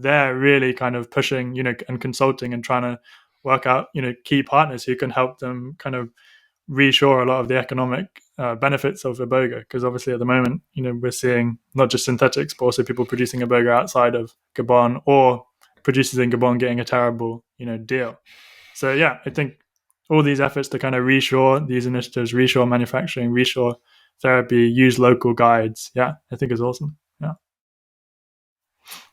they're really kind of pushing, and consulting and trying to work out, key partners who can help them kind of reshore a lot of the economic benefits of iboga. Because obviously at the moment, we're seeing not just synthetics, but also people producing iboga outside of Gabon, or producers in Gabon getting a terrible, deal. So I think all these efforts to kind of reshore these initiatives, reshore manufacturing, reshore therapy, use local guides, I think is awesome.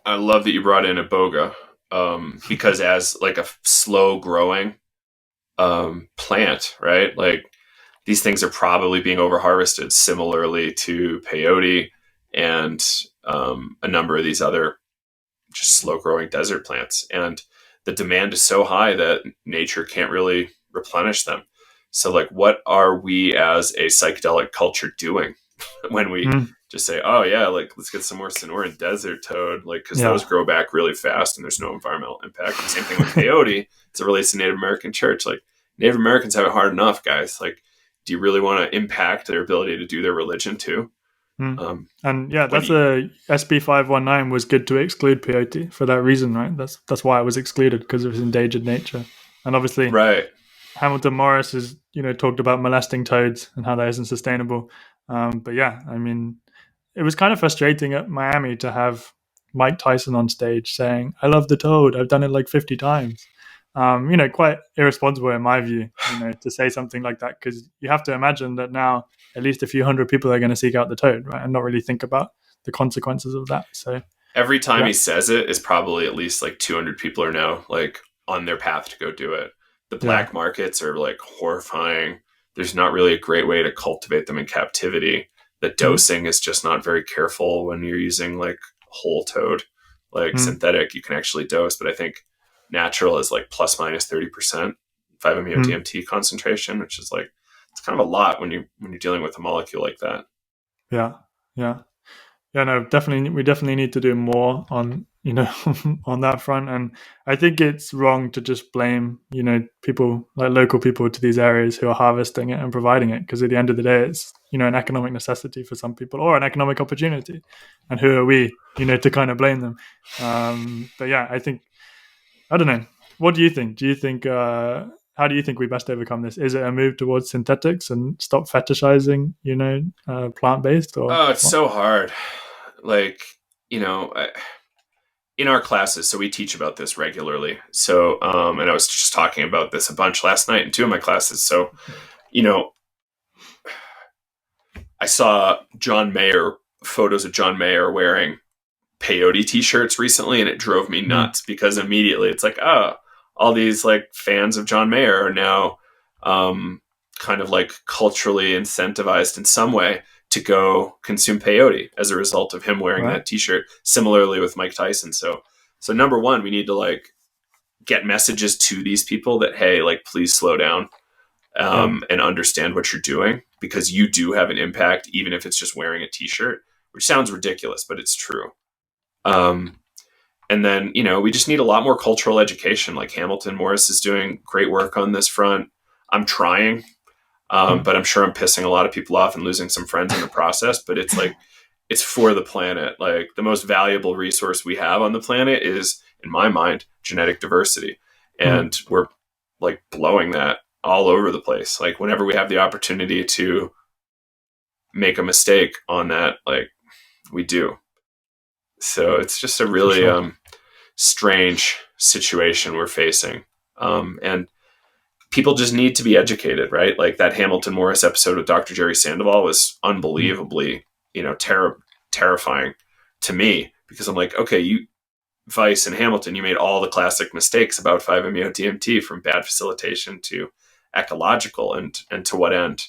I love that you brought in iboga, because as like a slow growing plant, right? Like these things are probably being over harvested similarly to peyote and a number of these other just slow growing desert plants. And the demand is so high that nature can't really replenish them. So like, what are we as a psychedelic culture doing when we just say, oh yeah, like let's get some more Sonoran desert toad, like, because those grow back really fast and there's no environmental impact. The same thing with peyote. It's a relates to Native American church. Like, Native Americans have it hard enough, guys. Like, do you really want to impact their ability to do their religion too? And yeah, that's a SB 519 was good to exclude peyote for that reason, right? That's why it was excluded, because of its endangered nature. And obviously, right. Hamilton Morris has talked about molesting toads and how that isn't sustainable. But yeah, I mean, it was kind of frustrating at Miami to have Mike Tyson on stage saying, "I love the toad. I've done it like 50 times." Quite irresponsible in my view, to say something like that, because you have to imagine that now at least a few hundred people are going to seek out the toad, right, and not really think about the consequences of that. So every time he says it is probably at least like 200 people are now like on their path to go do it. The black markets are like horrifying. There's not really a great way to cultivate them in captivity. The dosing is just not very careful when you're using like whole toad. Like synthetic, you can actually dose, but I think natural is like plus minus 30% 5-MeO-DMT concentration, which is like, it's kind of a lot when you're dealing with a molecule like that. No, definitely, we definitely need to do more on on that front. And I think it's wrong to just blame people, like local people to these areas, who are harvesting it and providing it, because at the end of the day, it's an economic necessity for some people, or an economic opportunity, and who are we to kind of blame them? But yeah, I don't know, what do you think? How do you think we best overcome this? Is it a move towards synthetics and stop fetishizing plant-based, or it's what? So hard. Like, in our classes, so we teach about this regularly. So, and I was just talking about this a bunch last night in 2 of my classes. So, I saw photos of John Mayer wearing peyote t-shirts recently, and it drove me nuts, because immediately it's like, oh, all these like fans of John Mayer are now kind of like culturally incentivized in some way to go consume peyote as a result of him wearing that t-shirt. Similarly with Mike Tyson. So number one, we need to like get messages to these people that, hey, like, please slow down and understand what you're doing, because you do have an impact, even if it's just wearing a t-shirt, which sounds ridiculous, but it's true. And then, we just need a lot more cultural education. Like Hamilton Morris is doing great work on this front. I'm trying. But I'm sure I'm pissing a lot of people off and losing some friends in the process. But it's like, it's for the planet. Like, the most valuable resource we have on the planet is, in my mind, genetic diversity. And we're like blowing that all over the place. Like, whenever we have the opportunity to make a mistake on that, like, we do. So it's just a really strange situation we're facing. And people just need to be educated, right? Like that Hamilton Morris episode with Dr. Jerry Sandoval was unbelievably, terrifying to me, because I'm like, okay, you, Vice and Hamilton, you made all the classic mistakes about 5-MeO-DMT, from bad facilitation to ecological, and to what end?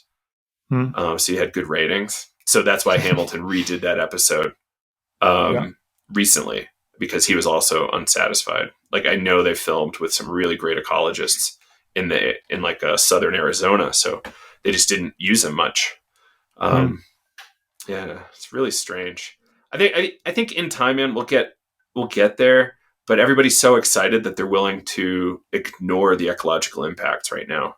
So you had good ratings. So that's why Hamilton redid that episode recently, because he was also unsatisfied. Like, I know they filmed with some really great ecologists in like southern Arizona, so they just didn't use him much. Yeah, it's really strange. I think in time, man, we'll get there, but everybody's so excited that they're willing to ignore the ecological impacts right now.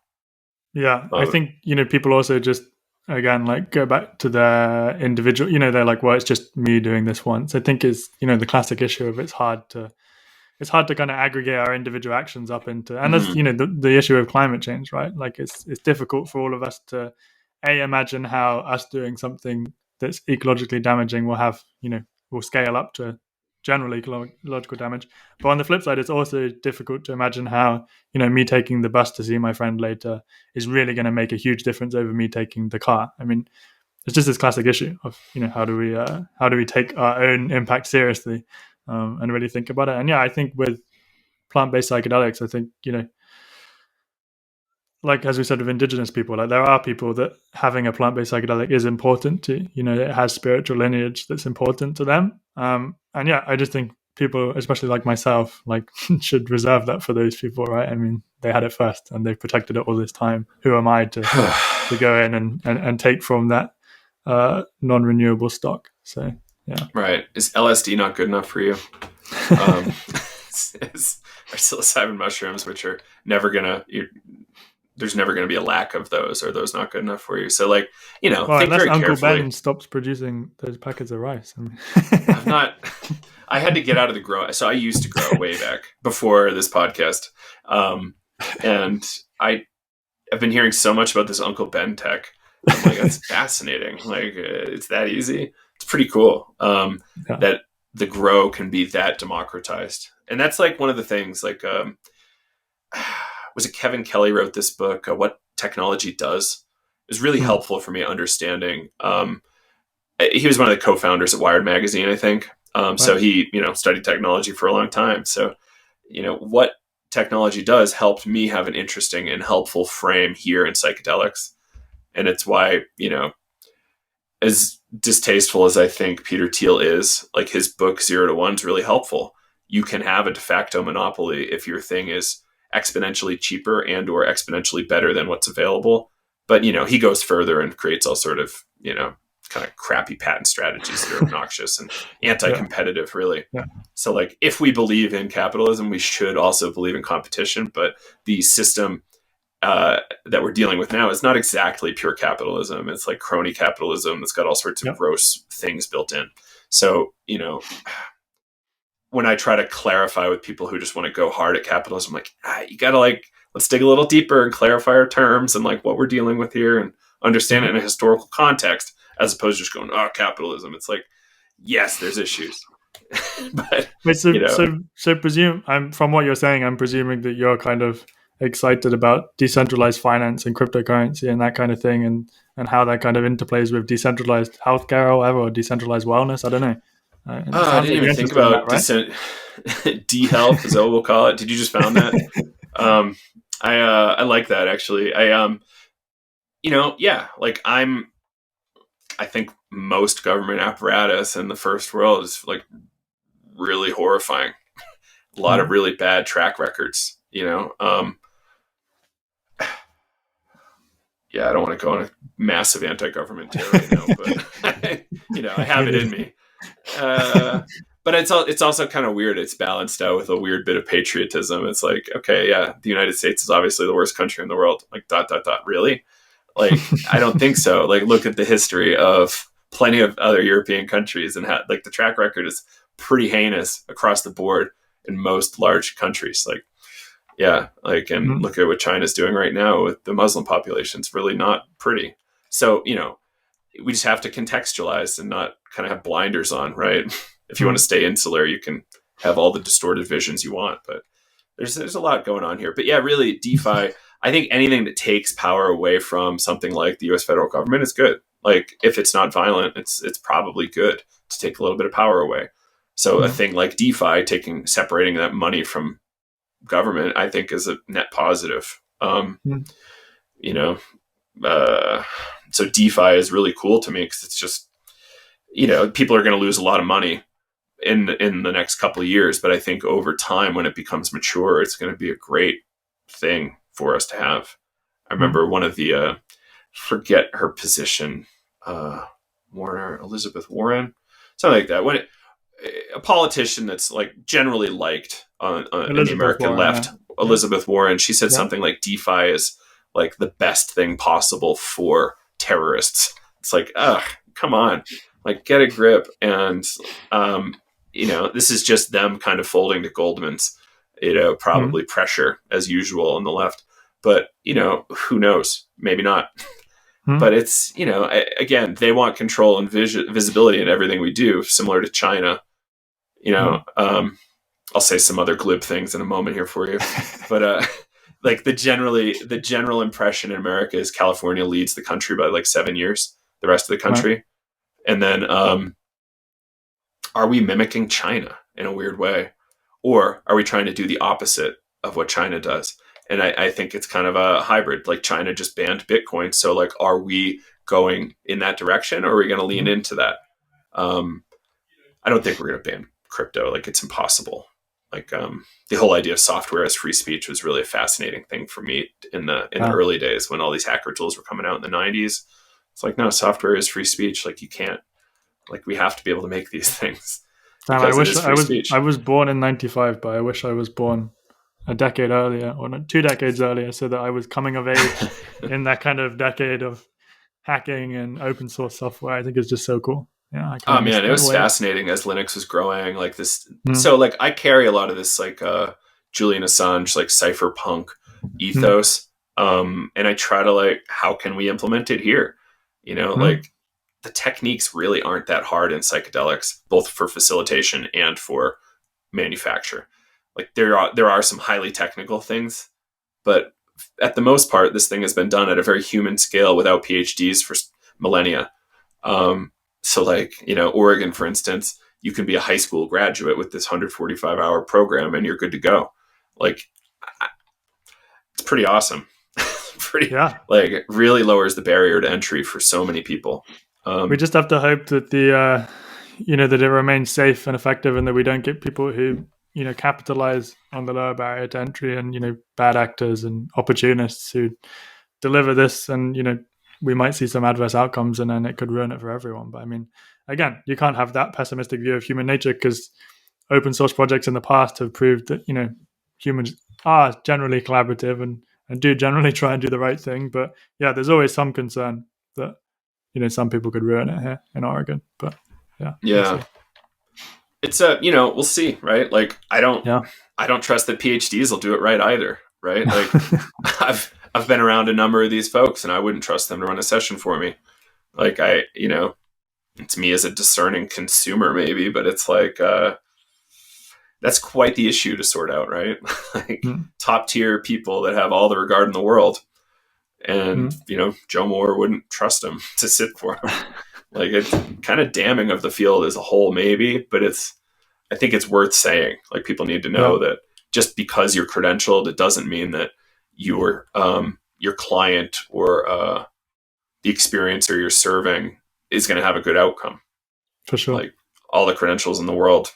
Yeah, I think people also just, again, like, go back to their individual. They're like, well, it's just me doing this once. I think is the classic issue of it's hard to kind of aggregate our individual actions up into, and that's the issue of climate change, right? Like, it's difficult for all of us to imagine how us doing something that's ecologically damaging will scale up to general ecological damage. But on the flip side, it's also difficult to imagine how me taking the bus to see my friend later is really going to make a huge difference over me taking the car. I mean, it's just this classic issue of how do we take our own impact seriously, and really think about it. And yeah, I think with plant-based psychedelics, I think like, as we said, with indigenous people, like, there are people that having a plant-based psychedelic is important to, it has spiritual lineage that's important to them. And yeah, I just think people, especially like myself, like, should reserve that for those people, right? I mean, they had it first and they've protected it all this time. Who am I to go in and take from that non-renewable stock? So yeah. Right. Is LSD not good enough for you? Are psilocybin mushrooms, which are never gonna there's never going to be a lack of those, or those not good enough for you. So like, well, think unless very Uncle carefully. Ben stops producing those packets of rice. I've not. I had to get out of the grow. So I used to grow way back before this podcast, and I've been hearing so much about this Uncle Ben tech. I'm like, that's fascinating. Like, it's that easy. It's pretty cool that the grow can be that democratized, and that's like one of the things. Like, was it Kevin Kelly wrote this book, What Technology Does? It was really helpful for me understanding. He was one of the co-founders at Wired Magazine, I think. So he, studied technology for a long time. So, what technology does helped me have an interesting and helpful frame here in psychedelics. And it's why, as distasteful as I think Peter Thiel is, like his book 0 to 1 is really helpful. You can have a de facto monopoly if your thing is exponentially cheaper and or exponentially better than what's available. But, he goes further and creates all sort of, kind of crappy patent strategies that are obnoxious and anti-competitive, really. Yeah. So like, if we believe in capitalism, we should also believe in competition. But the system that we're dealing with now is not exactly pure capitalism. It's like crony capitalism that's got all sorts of gross things built in. So, when I try to clarify with people who just want to go hard at capitalism, I'm like, you got to let's dig a little deeper and clarify our terms and like what we're dealing with here and understand it in a historical context, as opposed to just going, capitalism. It's like, yes, there's issues. But wait, so presume from what you're saying, I'm presuming that you're kind of excited about decentralized finance and cryptocurrency and that kind of thing, and how that kind of interplays with decentralized healthcare or whatever, or decentralized wellness. I don't know. I didn't even think about D-health is what we'll call it. Did you just found that? I like that, actually. I think most government apparatus in the first world is like really horrifying. A lot of really bad track records, I don't want to go on a massive anti-government tear right now, but I have it in me. But it's also kind of weird. It's balanced out with a weird bit of patriotism. It's like, okay, the United States is obviously the worst country in the world. Like, ... Really? Like, I don't think so. Like, look at the history of plenty of other European countries, and how, like, the track record is pretty heinous across the board in most large countries. Like, and look at what China's doing right now with the Muslim population. It's really not pretty. So, we just have to contextualize and not kind of have blinders on, right? If you want to stay insular, you can have all the distorted visions you want, but there's a lot going on here. But really, DeFi, I think anything that takes power away from something like the US federal government is good. Like, if it's not violent, it's probably good to take a little bit of power away. So a thing like DeFi, separating that money from government, I think is a net positive. So DeFi is really cool to me because it's just, people are going to lose a lot of money in the next couple of years, but I think over time, when it becomes mature, it's going to be a great thing for us to have. I remember one of the forget her position, Elizabeth Warren, something like that. A politician that's like generally liked in the American left, Elizabeth Warren, she said something like DeFi is like the best thing possible for terrorists. It's like, come on, like, get a grip. And this is just them kind of folding to Goldman's, probably pressure as usual on the left. But who knows? Maybe not. But it's again, they want control and visibility in everything we do, similar to China. I'll say some other glib things in a moment here for you, but like the general impression in America is California leads the country by like 7 years, the rest of the country. And then are we mimicking China in a weird way, or are we trying to do the opposite of what China does? And I think it's kind of a hybrid. Like, China just banned Bitcoin, so like, are we going in that direction, or are we going to lean into that? I don't think we're going to ban crypto. Like, it's impossible. Like, the whole idea of software as free speech was really a fascinating thing for me in the early days when all these hacker tools were coming out in the 90s. It's like, no, software is free speech. Like, you can't, like, we have to be able to make these things. Damn, I wish I was born in 95, but I wish I was born a decade earlier, or 2 decades earlier, so that I was coming of age in that kind of decade of hacking and open source software. I think is just so cool. Yeah, I kind Oh of missed man, it that was wave. fascinating as Linux was growing. Like this, Mm. so like I carry a lot of this like Julian Assange like cypherpunk Mm. ethos, and I try to like how can we implement it here? You know, Mm. like the techniques really aren't that hard in psychedelics, both for facilitation and for manufacture. Like there are some highly technical things, but at the most part, this thing has been done at a very human scale without PhDs for millennia. So like, you know, Oregon, for instance, you can be a high school graduate with this 145-hour program and you're good to go. Like, it's pretty awesome. Pretty, Yeah, like, it really lowers the barrier to entry for so many people. we just have to hope that that it remains safe and effective, and that we don't get people who capitalize on the lower barrier to entry, and bad actors and opportunists who deliver this, and we might see some adverse outcomes, and then it could ruin it for everyone. But I mean, again, you can't have that pessimistic view of human nature, because open source projects in the past have proved that humans are generally collaborative and do generally try and do the right thing. But yeah, there's always some concern that some people could ruin it here in Oregon. But yeah, we'll Yeah. see. It's we'll see, right? Like, I don't trust that PhDs will do it right either, right? Like, I've been around a number of these folks and I wouldn't trust them to run a session for me. Like, it's me as a discerning consumer maybe, but it's like, that's quite the issue to sort out, right? Like, top tier people that have all the regard in the world. And, Joe Moore wouldn't trust him to sit for him. Like, it's kind of damning of the field as a whole, maybe, but I think it's worth saying. Like, people need to know that just because you're credentialed, it doesn't mean that your client or the experiencer you're serving is going to have a good outcome. For sure. Like, all the credentials in the world,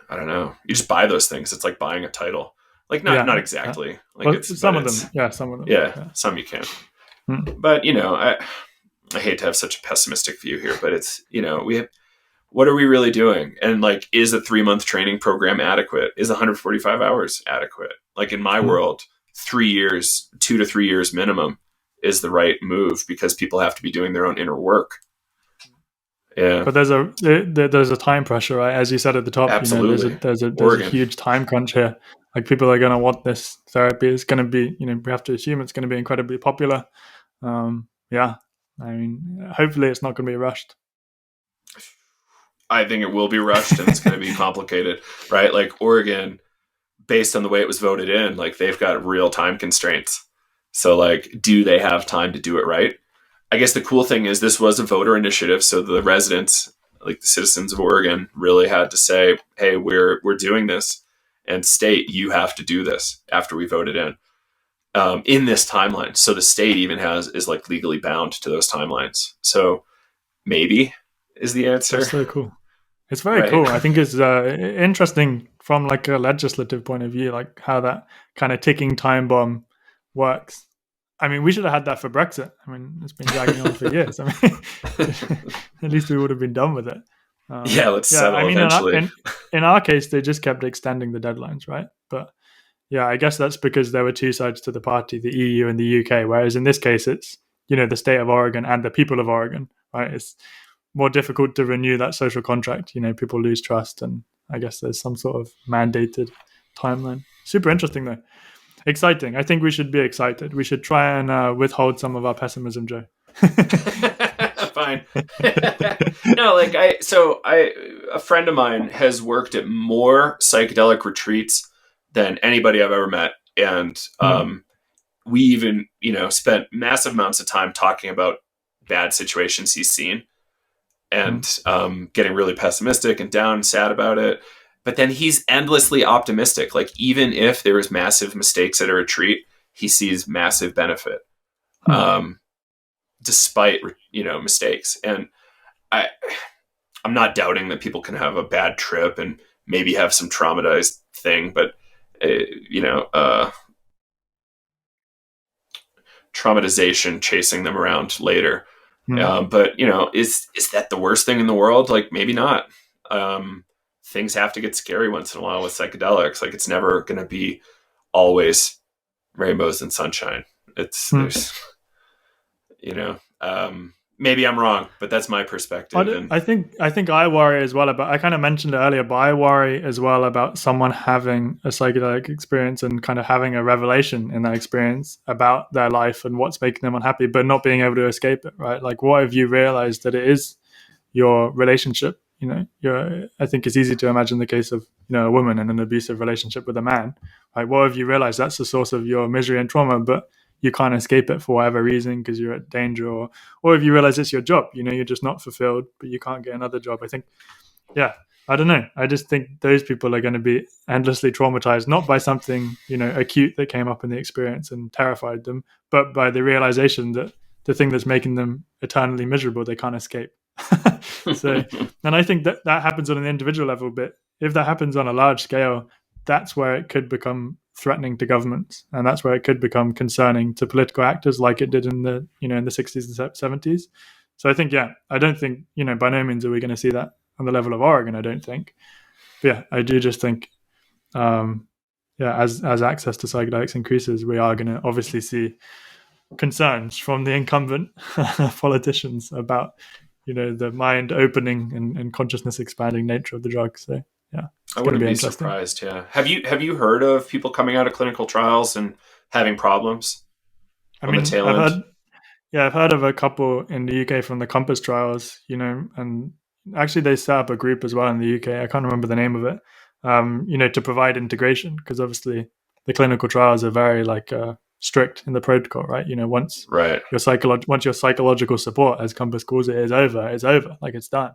I don't know. You just buy those things. It's like buying a title. Like, not exactly. Yeah. Like, well, some of them. Yeah, some of them. Yeah, some you can. But I hate to have such a pessimistic view here, but it's what are we really doing? And like, is a 3-month training program adequate? Is 145 hours adequate? Like, in my world, 3 years, 2 to 3 years minimum is the right move, because people have to be doing their own inner work. Yeah, but there's a time pressure, right? As you said at the top, absolutely. there's a huge time crunch here. Like, people are going to want this therapy. It's going to be, we have to assume it's going to be incredibly popular. Yeah, I mean, hopefully it's not going to be rushed. I think it will be rushed, and it's going to be complicated, right? Like, Oregon, based on the way it was voted in, like, they've got real time constraints. So like, do they have time to do it right? I guess the cool thing is this was a voter initiative, so the residents, like the citizens of Oregon, really had to say, "Hey, we're doing this," and state, "You have to do this." After we voted in this timeline, so the state even is like legally bound to those timelines. So maybe is the answer. That's so cool. It's very cool. I think it's interesting from like a legislative point of view, like how that kind of ticking time bomb works. I mean, we should have had that for Brexit. I mean, it's been dragging on for years. I mean, at least we would have been done with it. Let's settle eventually. In our case, they just kept extending the deadlines, right? But yeah, I guess that's because there were two sides to the party, the EU and the UK. Whereas in this case, it's the state of Oregon and the people of Oregon, right? It's more difficult to renew that social contract. People lose trust, and I guess there's some sort of mandated timeline. Super interesting, though. Exciting. I think we should be excited. We should try and withhold some of our pessimism, Joe. Fine. No, like, a friend of mine has worked at more psychedelic retreats than anybody I've ever met. And we even, spent massive amounts of time talking about bad situations he's seen, and getting really pessimistic and down and sad about it. But then he's endlessly optimistic. Like, even if there was massive mistakes at a retreat, he sees massive benefit, despite, mistakes. And I'm not doubting that people can have a bad trip and maybe have some traumatized thing, but, traumatization chasing them around later. But, is that the worst thing in the world? Like, maybe not. things have to get scary once in a while with psychedelics. Like, it's never going to be always rainbows and sunshine. There's, maybe I'm wrong, but that's my perspective. I think I worry as well about, I kind of mentioned it earlier, but I worry as well about someone having a psychedelic experience and kind of having a revelation in that experience about their life and what's making them unhappy, but not being able to escape it, right? Like, what if you realize that it is your relationship? I think it's easy to imagine the case of, a woman in an abusive relationship with a man. Like, what if you realize that's the source of your misery and trauma, but you can't escape it for whatever reason because you're at danger, or if you realize it's your job, you're just not fulfilled, but you can't get another job. I think, I don't know. I just think those people are going to be endlessly traumatized, not by something, acute that came up in the experience and terrified them, but by the realization that the thing that's making them eternally miserable, they can't escape. So, and I think that happens on an individual level, but if that happens on a large scale, that's where it could become threatening to governments, and that's where it could become concerning to political actors, like it did in the in the 60s and 70s. So I think, I don't think, by no means are we going to see that on the level of Oregon, I don't think. But I do just think, as access to psychedelics increases, we are going to obviously see concerns from the incumbent politicians about the mind opening and consciousness expanding nature of the drug. So I wouldn't be surprised. Have you heard of people coming out of clinical trials and having problems on the tail end? I've heard of a couple in the UK from the Compass trials, and actually they set up a group as well in the UK. I can't remember the name of it, to provide integration, because obviously the clinical trials are very strict in the protocol, right? Once your psychological support, as Compass calls it, is over, it's over, like it's done.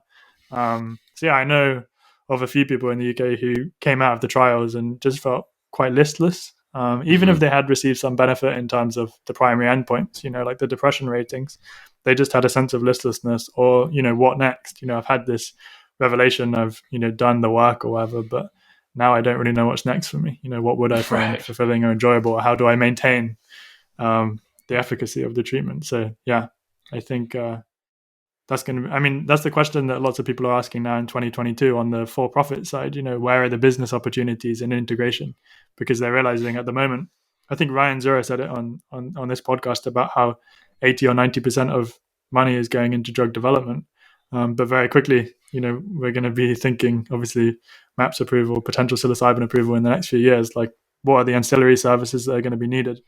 So I know of a few people in the UK who came out of the trials and just felt quite listless, even if they had received some benefit in terms of the primary endpoints, like the depression ratings. They just had a sense of listlessness, or what next? I've had this revelation, I've done the work or whatever, but now I don't really know what's next for me. What would I find fulfilling or enjoyable? Or how do I maintain the efficacy of the treatment? So I think that's going to that's the question that lots of people are asking now in 2022 on the for-profit side. Where are the business opportunities in integration? Because they're realizing at the moment, I think Ryan Zura said it on this podcast about how 80 or 90% of money is going into drug development. But very quickly, we're going to be thinking, obviously, MAPS approval, potential psilocybin approval in the next few years. Like, what are the ancillary services that are going to be needed?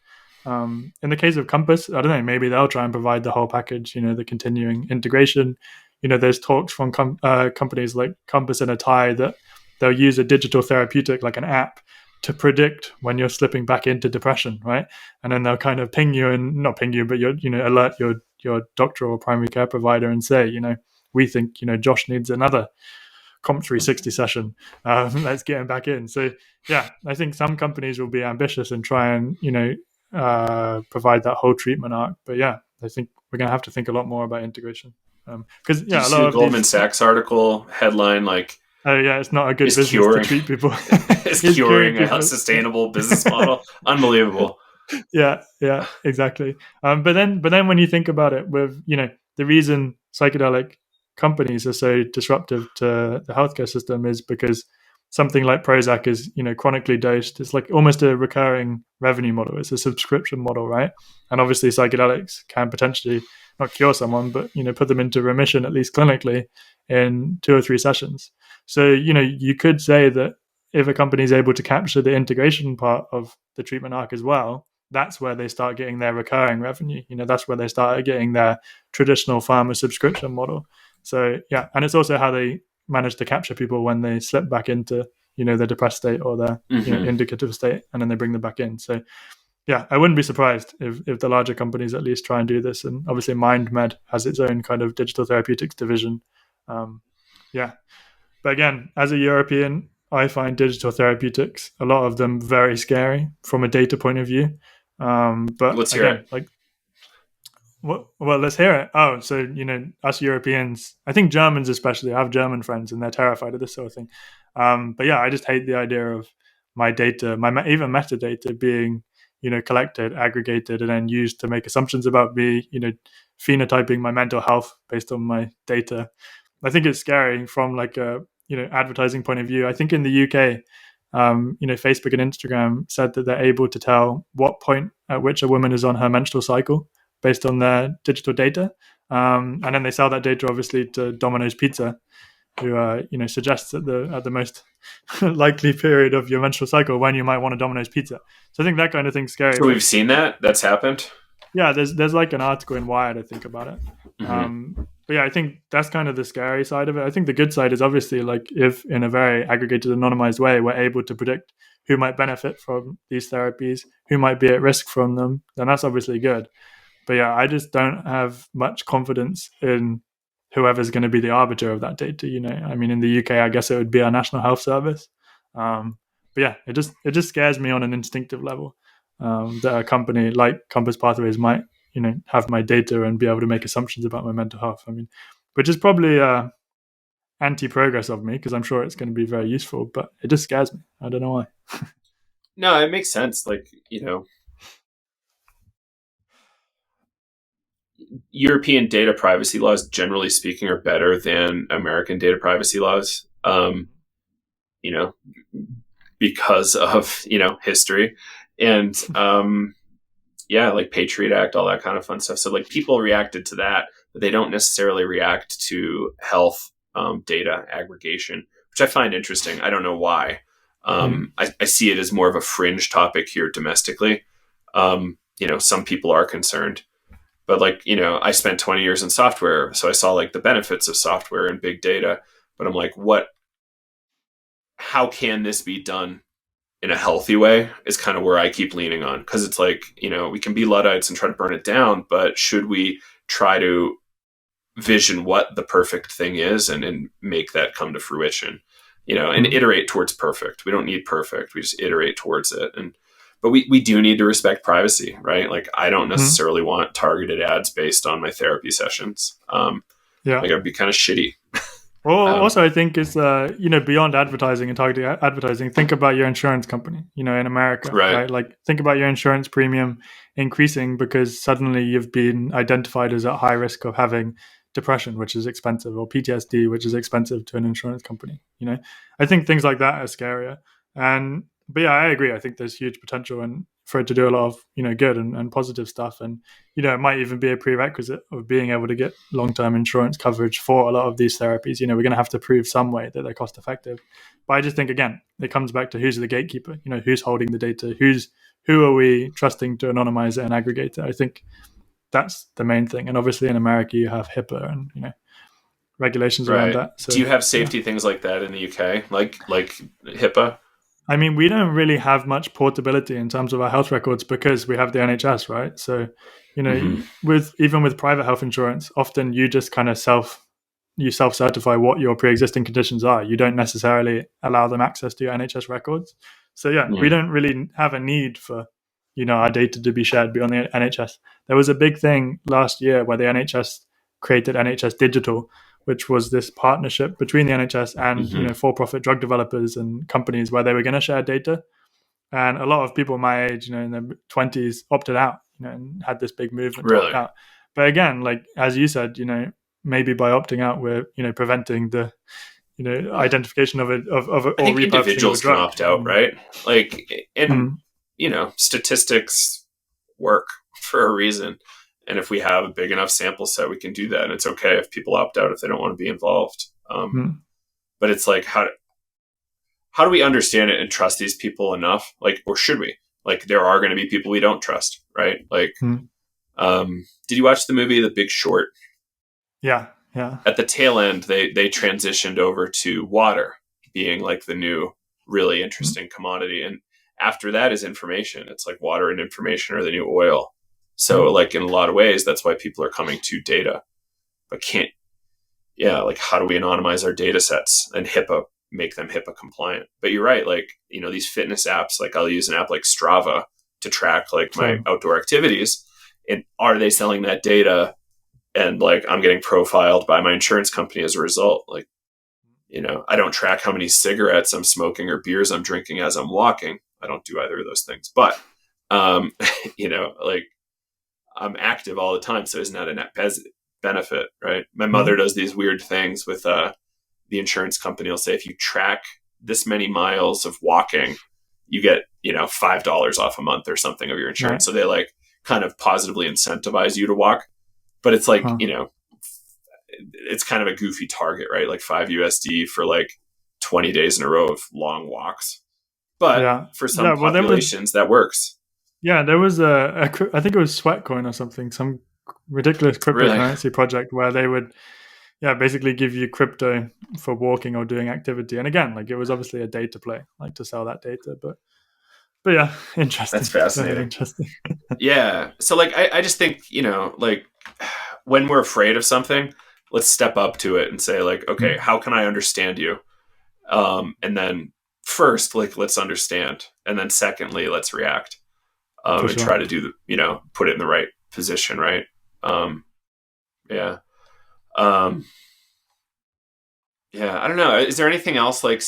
In the case of Compass, I don't know, maybe they'll try and provide the whole package, the continuing integration. There's talks from companies like Compass and Atai that they'll use a digital therapeutic, like an app, to predict when you're slipping back into depression, right? And then they'll kind of ping you, and not ping you, but alert your doctor or primary care provider and say, we think, Josh needs another Comp360 session. Let's get him back in. So I think some companies will be ambitious and try and, provide that whole treatment arc. But I think we're going to have to think a lot more about integration. Because a lot of Goldman Sachs article headline like, oh yeah, it's not a good business to treat people. It's curing a sustainable business model. Unbelievable. Yeah, exactly. But then when you think about it, with the reason psychedelic companies are so disruptive to the healthcare system is because something like Prozac is chronically dosed. It's like almost a recurring revenue model. It's a subscription model, right? And obviously psychedelics can potentially not cure someone, but put them into remission, at least clinically, in 2 or 3 sessions. So you could say that if a company is able to capture the integration part of the treatment arc as well, that's where they start getting their recurring revenue. That's where they start getting their traditional pharma subscription model. So and it's also how they manage to capture people when they slip back into their depressed state or their indicative state, and then they bring them back in. So I wouldn't be surprised if the larger companies at least try and do this. And obviously MindMed has its own kind of digital therapeutics division. But again, as a European, I find digital therapeutics, a lot of them, very scary from a data point of view. But let's hear it. Well, let's hear it. Oh, so, us Europeans, I think Germans especially, I have German friends and they're terrified of this sort of thing. But I just hate the idea of my data, even metadata being, collected, aggregated, and then used to make assumptions about me, phenotyping my mental health based on my data. I think it's scary from like a advertising point of view. I think in the UK, Facebook and Instagram said that they're able to tell what point at which a woman is on her menstrual cycle based on their digital data, and then they sell that data obviously to Domino's Pizza, who suggests at the most likely period of your menstrual cycle when you might want a Domino's Pizza. So I think that kind of thing's scary. So we've seen that's happened. Yeah, there's like an article in Wired, I think, about it. But yeah, I think that's kind of the scary side of it. I think the good side is obviously like if in a very aggregated, anonymized way, we're able to predict who might benefit from these therapies, who might be at risk from them, then that's obviously good. But yeah, I just don't have much confidence in whoever's going to be the arbiter of that data. I mean, in the UK, I guess it would be our National Health Service. But yeah, it just scares me on an instinctive level that a company like Compass Pathways might have my data and be able to make assumptions about my mental health. I mean, which is probably anti-progress of me, because I'm sure it's going to be very useful, but it just scares me. I don't know why. No, it makes sense. Like, European data privacy laws, generally speaking, are better than American data privacy laws, because of, history and, like Patriot Act, all that kind of fun stuff. So like people reacted to that, but they don't necessarily react to health data aggregation, which I find interesting. I don't know why. I see it as more of a fringe topic here domestically. Some people are concerned. But like, I spent 20 years in software, so I saw like the benefits of software and big data. But I'm like, how can this be done in a healthy way is kind of where I keep leaning on. Because it's like, we can be Luddites and try to burn it down, but should we try to vision what the perfect thing is and make that come to fruition, and iterate towards perfect. We don't need perfect. We just iterate towards it. But we do need to respect privacy, right? Like I don't necessarily want targeted ads based on my therapy sessions. Like it'd be kind of shitty. Well, also I think it's beyond advertising and targeted advertising. Think about your insurance company. In America, right? Like think about your insurance premium increasing because suddenly you've been identified as at high risk of having depression, which is expensive, or PTSD, which is expensive to an insurance company. I think things like that are scarier. But yeah, I agree. I think there's huge potential and for it to do a lot of good and positive stuff, and it might even be a prerequisite of being able to get long-term insurance coverage for a lot of these therapies. We're going to have to prove some way that they're cost effective. But I just think again, it comes back to who's the gatekeeper. Who's holding the data? Who are we trusting to anonymize it and aggregate it? I think that's the main thing. And obviously in America you have HIPAA and regulations around that. So, do you have safety things like that in the UK, like HIPAA? I mean, we don't really have much portability in terms of our health records because we have the NHS, right? So, with private health insurance, often you just kind of self-certify what your pre-existing conditions are. You don't necessarily allow them access to your NHS records. So we don't really have a need for, our data to be shared beyond the NHS. There was a big thing last year where the NHS created NHS Digital, which was this partnership between the NHS and for-profit drug developers and companies where they were going to share data. And a lot of people my age, in their 20s, opted out, and had this big movement to opt out. But again, like as you said, maybe by opting out, we're preventing the identification of it I think individuals can opt out, right? Like, and statistics work for a reason. And if we have a big enough sample set, we can do that. And it's okay if people opt out if they don't want to be involved. But it's like, how do we understand it and trust these people enough? Like, or should we? Like, there are going to be people we don't trust, right? Like, did you watch the movie The Big Short? Yeah. At the tail end, they transitioned over to water being like the new, really interesting commodity. And after that is information. It's like water and information are the new oil. So like in a lot of ways, that's why people are coming to data, but like how do we anonymize our data sets and make them HIPAA compliant? But you're right. Like, these fitness apps, like I'll use an app like Strava to track like my outdoor activities, and are they selling that data? And like, I'm getting profiled by my insurance company as a result. Like, I don't track how many cigarettes I'm smoking or beers I'm drinking as I'm walking. I don't do either of those things, but, like, I'm active all the time, so isn't that a net benefit, right? My mother does these weird things with the insurance company will say, if you track this many miles of walking, you get, $5 off a month or something of your insurance. Right. So they like kind of positively incentivize you to walk. But it's like, it's kind of a goofy target, right? Like $5 for like 20 days in a row of long walks. But for some populations, that works. Yeah, there was I think it was Sweatcoin or something, some ridiculous cryptocurrency project where they would, basically give you crypto for walking or doing activity. And again, like it was obviously a data play, like to sell that data. But yeah, interesting. That's fascinating. Very interesting. Yeah. So like, I just think, like when we're afraid of something, let's step up to it and say like, okay, how can I understand you? And then first, like, let's understand. And then secondly, let's react. And try to do put it in the right position. Right. Yeah. I don't know. Is there anything else like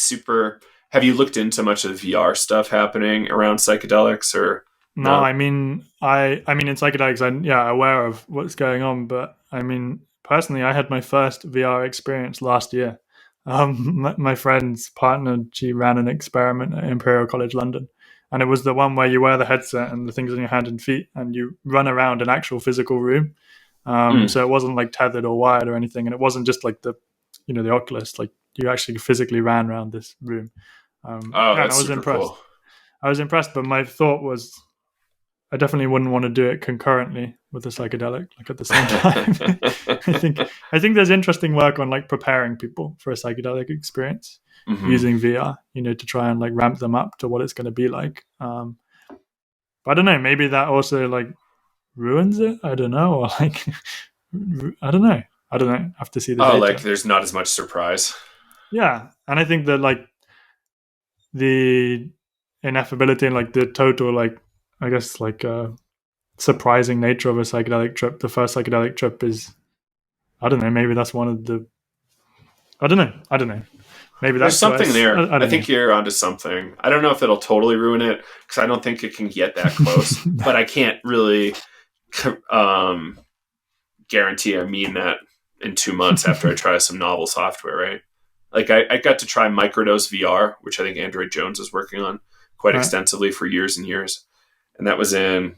have you looked into much of the VR stuff happening around psychedelics or? No, I mean, in psychedelics, I'm aware of what's going on, but I mean, personally, I had my first VR experience last year. My friend's partner, she ran an experiment at Imperial College London. And it was the one where you wear the headset and the things on your hand and feet, and you run around an actual physical room. So it wasn't like tethered or wired or anything, and it wasn't just like the Oculus. Like you actually physically ran around this room. That's I was super impressed. Cool. I was impressed, but my thought was, I definitely wouldn't want to do it concurrently with a psychedelic, like at the same time. I think there's interesting work on like preparing people for a psychedelic experience. Using VR, to try and like ramp them up to what it's going to be like. But I don't know, maybe that also like ruins it. I don't know, or like I don't know. I have to see the data. Like there's not as much surprise. Yeah, and I think that like the ineffability and like the total like I guess like surprising nature of a psychedelic trip. The first psychedelic trip is, I don't know. Maybe that's one of the. I don't know. Maybe there's something there. I think you're onto something. I don't know if it'll totally ruin it because I don't think it can get that close. But I can't really guarantee I mean that in 2 months after I try some novel software, right? Like I got to try microdose VR, which I think Android Jones is working on quite extensively for years and years. And that was in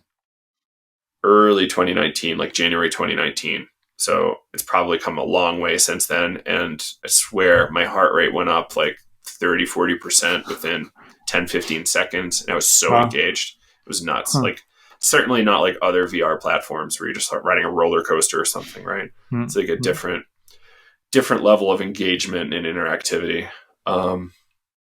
early 2019, like January 2019. So it's probably come a long way since then. And I swear my heart rate went up like 30, 40% within 10, 15 seconds. And I was so engaged. It was nuts. Like certainly not like other VR platforms where you just start riding a roller coaster or something, right? It's like a different level of engagement and interactivity.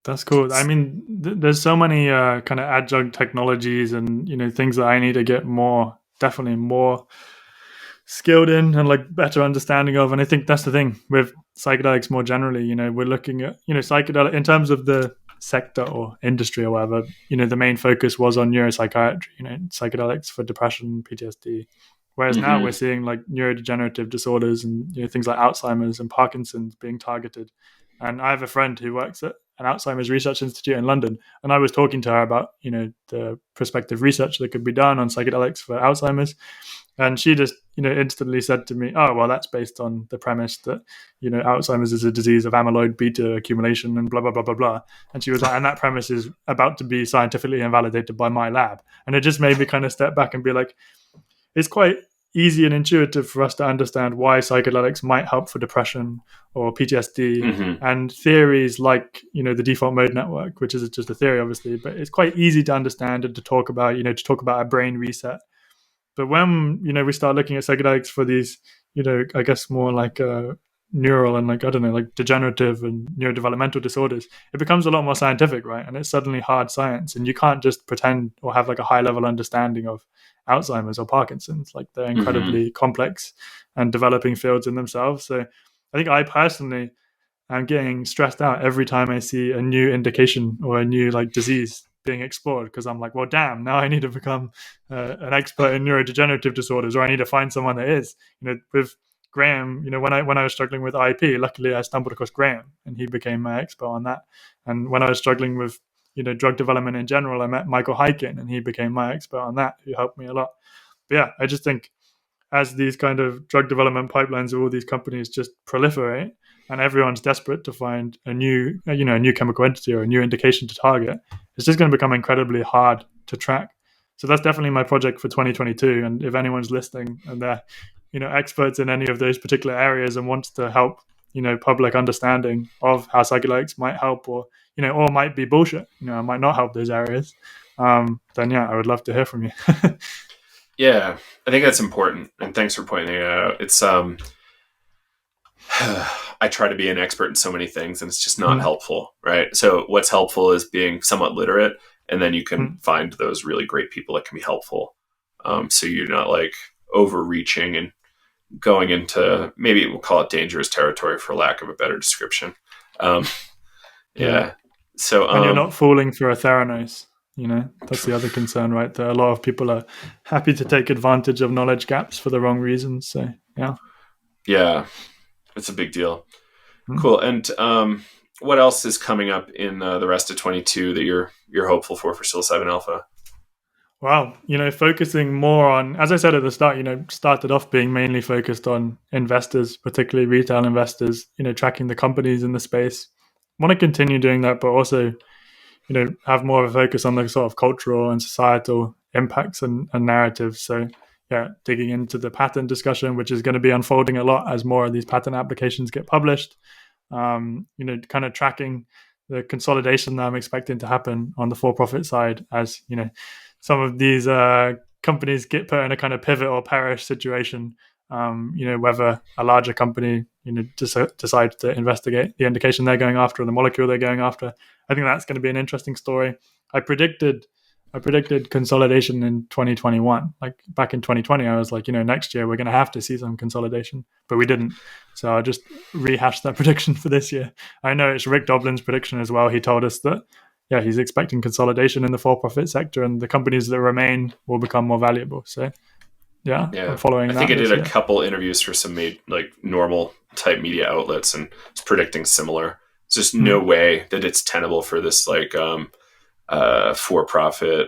That's cool. I mean, there's so many kind of adjunct technologies and, things that I need to get definitely more skilled in and like better understanding of. And I think that's the thing with psychedelics more generally. We're looking at psychedelic in terms of the sector or industry or whatever. The main focus was on neuropsychiatry, psychedelics for depression, PTSD, whereas now we're seeing like neurodegenerative disorders and things like Alzheimer's and Parkinson's being targeted. And I have a friend who works at an Alzheimer's Research Institute in London, and I was talking to her about the prospective research that could be done on psychedelics for Alzheimer's. And she just, instantly said to me, oh, well, that's based on the premise that, Alzheimer's is a disease of amyloid beta accumulation and blah, blah, blah, blah, blah. And she was like, and that premise is about to be scientifically invalidated by my lab. And it just made me kind of step back and be like, it's quite easy and intuitive for us to understand why psychedelics might help for depression or PTSD and theories like, the default mode network, which is just a theory, obviously, but it's quite easy to understand and to talk about, a brain reset. But when, we start looking at psychedelics for these, I guess more like neural and like, I don't know, like degenerative and neurodevelopmental disorders, it becomes a lot more scientific, right? And it's suddenly hard science. And you can't just pretend or have like a high level understanding of Alzheimer's or Parkinson's. Like they're incredibly complex and developing fields in themselves. So I think I personally am getting stressed out every time I see a new indication or a new like disease being explored, because I'm like, well, damn, now I need to become an expert in neurodegenerative disorders, or I need to find someone that is. With Graham, when I was struggling with IP, luckily I stumbled across Graham, and he became my expert on that. And when I was struggling with drug development in general, I met Michael Hyken, and he became my expert on that, who helped me a lot. But yeah, I just think as these kind of drug development pipelines of all these companies just proliferate, and everyone's desperate to find a new chemical entity or a new indication to target, it's just going to become incredibly hard to track. So that's definitely my project for 2022. And if anyone's listening and they're experts in any of those particular areas and wants to help public understanding of how psychedelics might help, or or might be bullshit, might not help those areas, then yeah, I would love to hear from you. Yeah, I think that's important, and thanks for pointing it out. It's I try to be an expert in so many things, and it's just not helpful, right? So what's helpful is being somewhat literate, and then you can find those really great people that can be helpful. So you're not like overreaching and going into, maybe we'll call it dangerous territory for lack of a better description. Yeah. So and you're not falling for a Theranos. That's the other concern, right? That a lot of people are happy to take advantage of knowledge gaps for the wrong reasons. So yeah, it's a big deal. Cool. And what else is coming up in the rest of 22 that you're hopeful for psilocybin alpha? Wow, focusing more on, as I said at the start, started off being mainly focused on investors, particularly retail investors, tracking the companies in the space. Want to continue doing that, but also, have more of a focus on the sort of cultural and societal impacts and narratives. So yeah, digging into the patent discussion, which is going to be unfolding a lot as more of these patent applications get published. Kind of tracking the consolidation that I'm expecting to happen on the for-profit side as, some of these companies get put in a kind of pivot or perish situation. Whether a larger company, decides to investigate the indication they're going after or the molecule they're going after. I think that's going to be an interesting story. I predicted consolidation in 2021. Like back in 2020, I was like, next year we're going to have to see some consolidation, but we didn't. So I just rehashed that prediction for this year. I know it's Rick Doblin's prediction as well. He told us that, yeah, he's expecting consolidation in the for-profit sector, and the companies that remain will become more valuable. So yeah, I'm following that. I think I did a couple interviews for some normal type media outlets, and it's predicting similar. It's just no way that it's tenable for this for-profit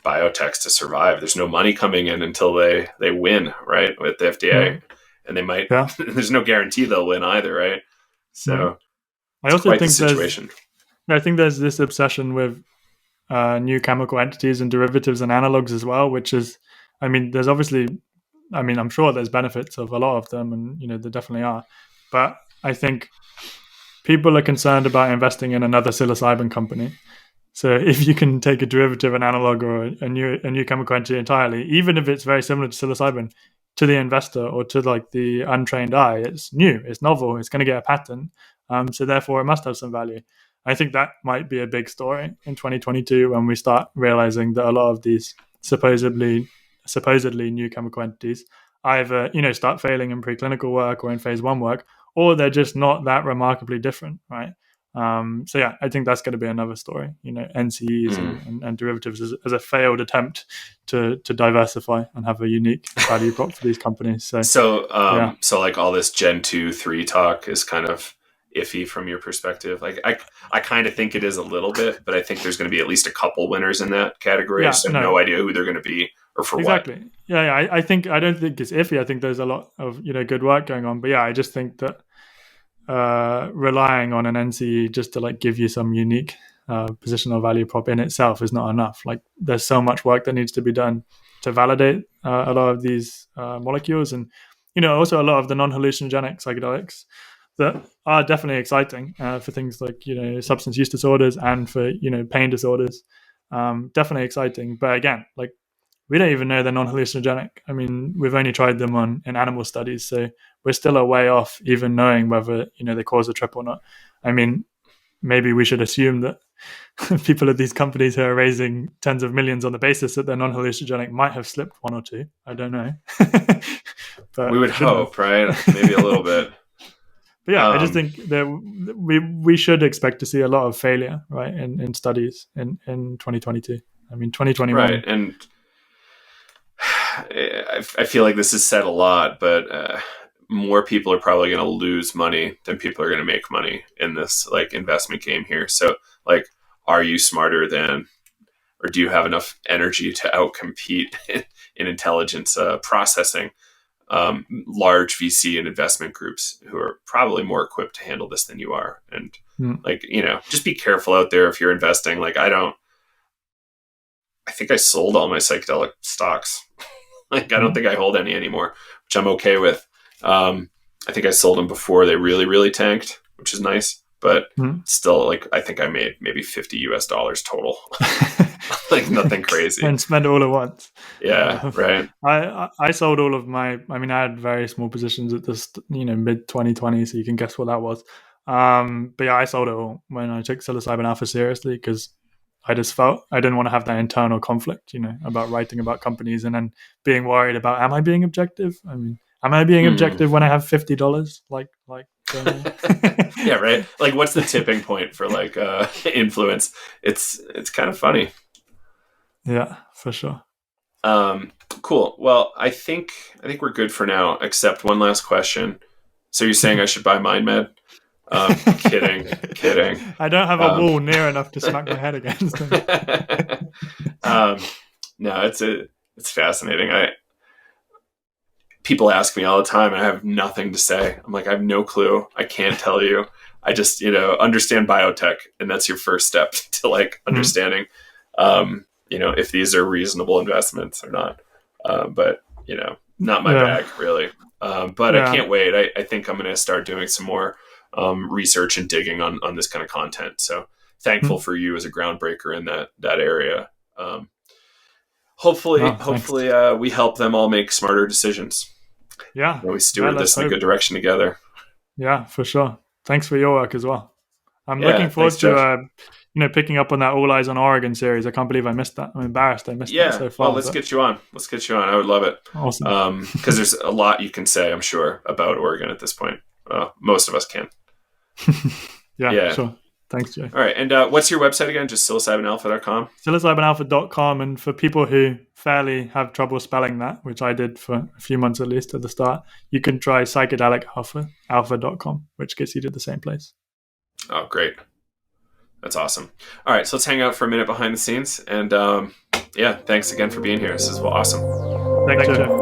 biotechs to survive. There's no money coming in until they win, right, with the FDA, and they might. Yeah. There's no guarantee they'll win either, right? So I also think there's this obsession with new chemical entities and derivatives and analogs as well, which is, there's obviously, I'm sure there's benefits of a lot of them, and there definitely are, but I think people are concerned about investing in another psilocybin company. So if you can take a derivative, an analog, or a new chemical entity entirely, even if it's very similar to psilocybin, to the investor or to like the untrained eye, it's new, it's novel, it's going to get a patent, so therefore it must have some value. I think that might be a big story in 2022 when we start realizing that a lot of these supposedly new chemical entities either start failing in preclinical work or in phase 1 work, or they're just not that remarkably different, right? So yeah, I think that's going to be another story. NCEs and derivatives as a failed attempt to diversify and have a unique value prop for these companies. So like all this Gen 2, 3 talk is kind of iffy from your perspective. Like I kind of think it is a little bit, but I think there's going to be at least a couple winners in that category. I just have no idea who they're going to be or for exactly. what. Yeah. I don't think it's iffy. I think there's a lot of good work going on. But yeah, I just think that relying on an NCE just to like give you some unique positional value prop in itself is not enough. Like there's so much work that needs to be done to validate a lot of these molecules, and also a lot of the non-hallucinogenic psychedelics that are definitely exciting for things like substance use disorders and for pain disorders. Definitely exciting, but again, like we don't even know they're non-hallucinogenic. We've only tried them in animal studies, so we're still a way off even knowing whether they cause a trip or not. Maybe we should assume that people at these companies who are raising tens of millions on the basis that they're non-hallucinogenic might have slipped one or two. I don't know. But we would hope, right? Maybe a little bit. But yeah, I just think that we should expect to see a lot of failure, right, in studies in 2022. 2021. Right, and I feel like this is said a lot, but more people are probably going to lose money than people are going to make money in this like investment game here. So like, are you smarter than or do you have enough energy to outcompete in intelligence processing large VC and investment groups who are probably more equipped to handle this than you are? And like, just be careful out there if you're investing. Like, I think I sold all my psychedelic stocks. Like, I don't think I hold any anymore, which I'm okay with. I think I sold them before they really, really tanked, which is nice. But still, like, I think I made maybe $50 total. Like, nothing crazy. And spend all at once. Yeah, right. I sold all of my, I had very small positions at this, mid 2020, so you can guess what that was. But yeah, I sold it all when I took psilocybin alpha seriously, because I just felt I didn't want to have that internal conflict, about writing about companies and then being worried about, am I being objective? Am I being objective when I have $50? Like yeah, right. Like, what's the tipping point for like influence? It's kind of funny. Yeah, for sure. Cool. Well, I think we're good for now, except one last question. So you're saying I should buy MindMed? Kidding. I don't have a wall near enough to smack my head against. No, it's fascinating. People ask me all the time, and I have nothing to say. I'm like, I have no clue. I can't tell you. I just, understand biotech, and that's your first step to like understanding, if these are reasonable investments or not. But not my bag really. But I can't wait. I think I'm going to start doing some more research and digging on this kind of content. So thankful for you as a groundbreaker in that area. Hopefully, we help them all make smarter decisions. Yeah. We steward this in a good direction together. Yeah, for sure. Thanks for your work as well. I'm looking forward to picking up on that All Eyes on Oregon series. I can't believe I missed that. I'm embarrassed I missed that so far. Well, let's get you on. I would love it. Awesome. Because there's a lot you can say, I'm sure, about Oregon at this point. Most of us can. Yeah, sure. Thanks, Joe. All right. And what's your website again? Just psilocybinalpha.com? psilocybinalpha.com. And for people who fairly have trouble spelling that, which I did for a few months at least at the start, you can try psychedelicalpha.com, which gets you to the same place. Oh, great. That's awesome. All right. So let's hang out for a minute behind the scenes. And thanks again for being here. This is awesome. Thanks, Joe.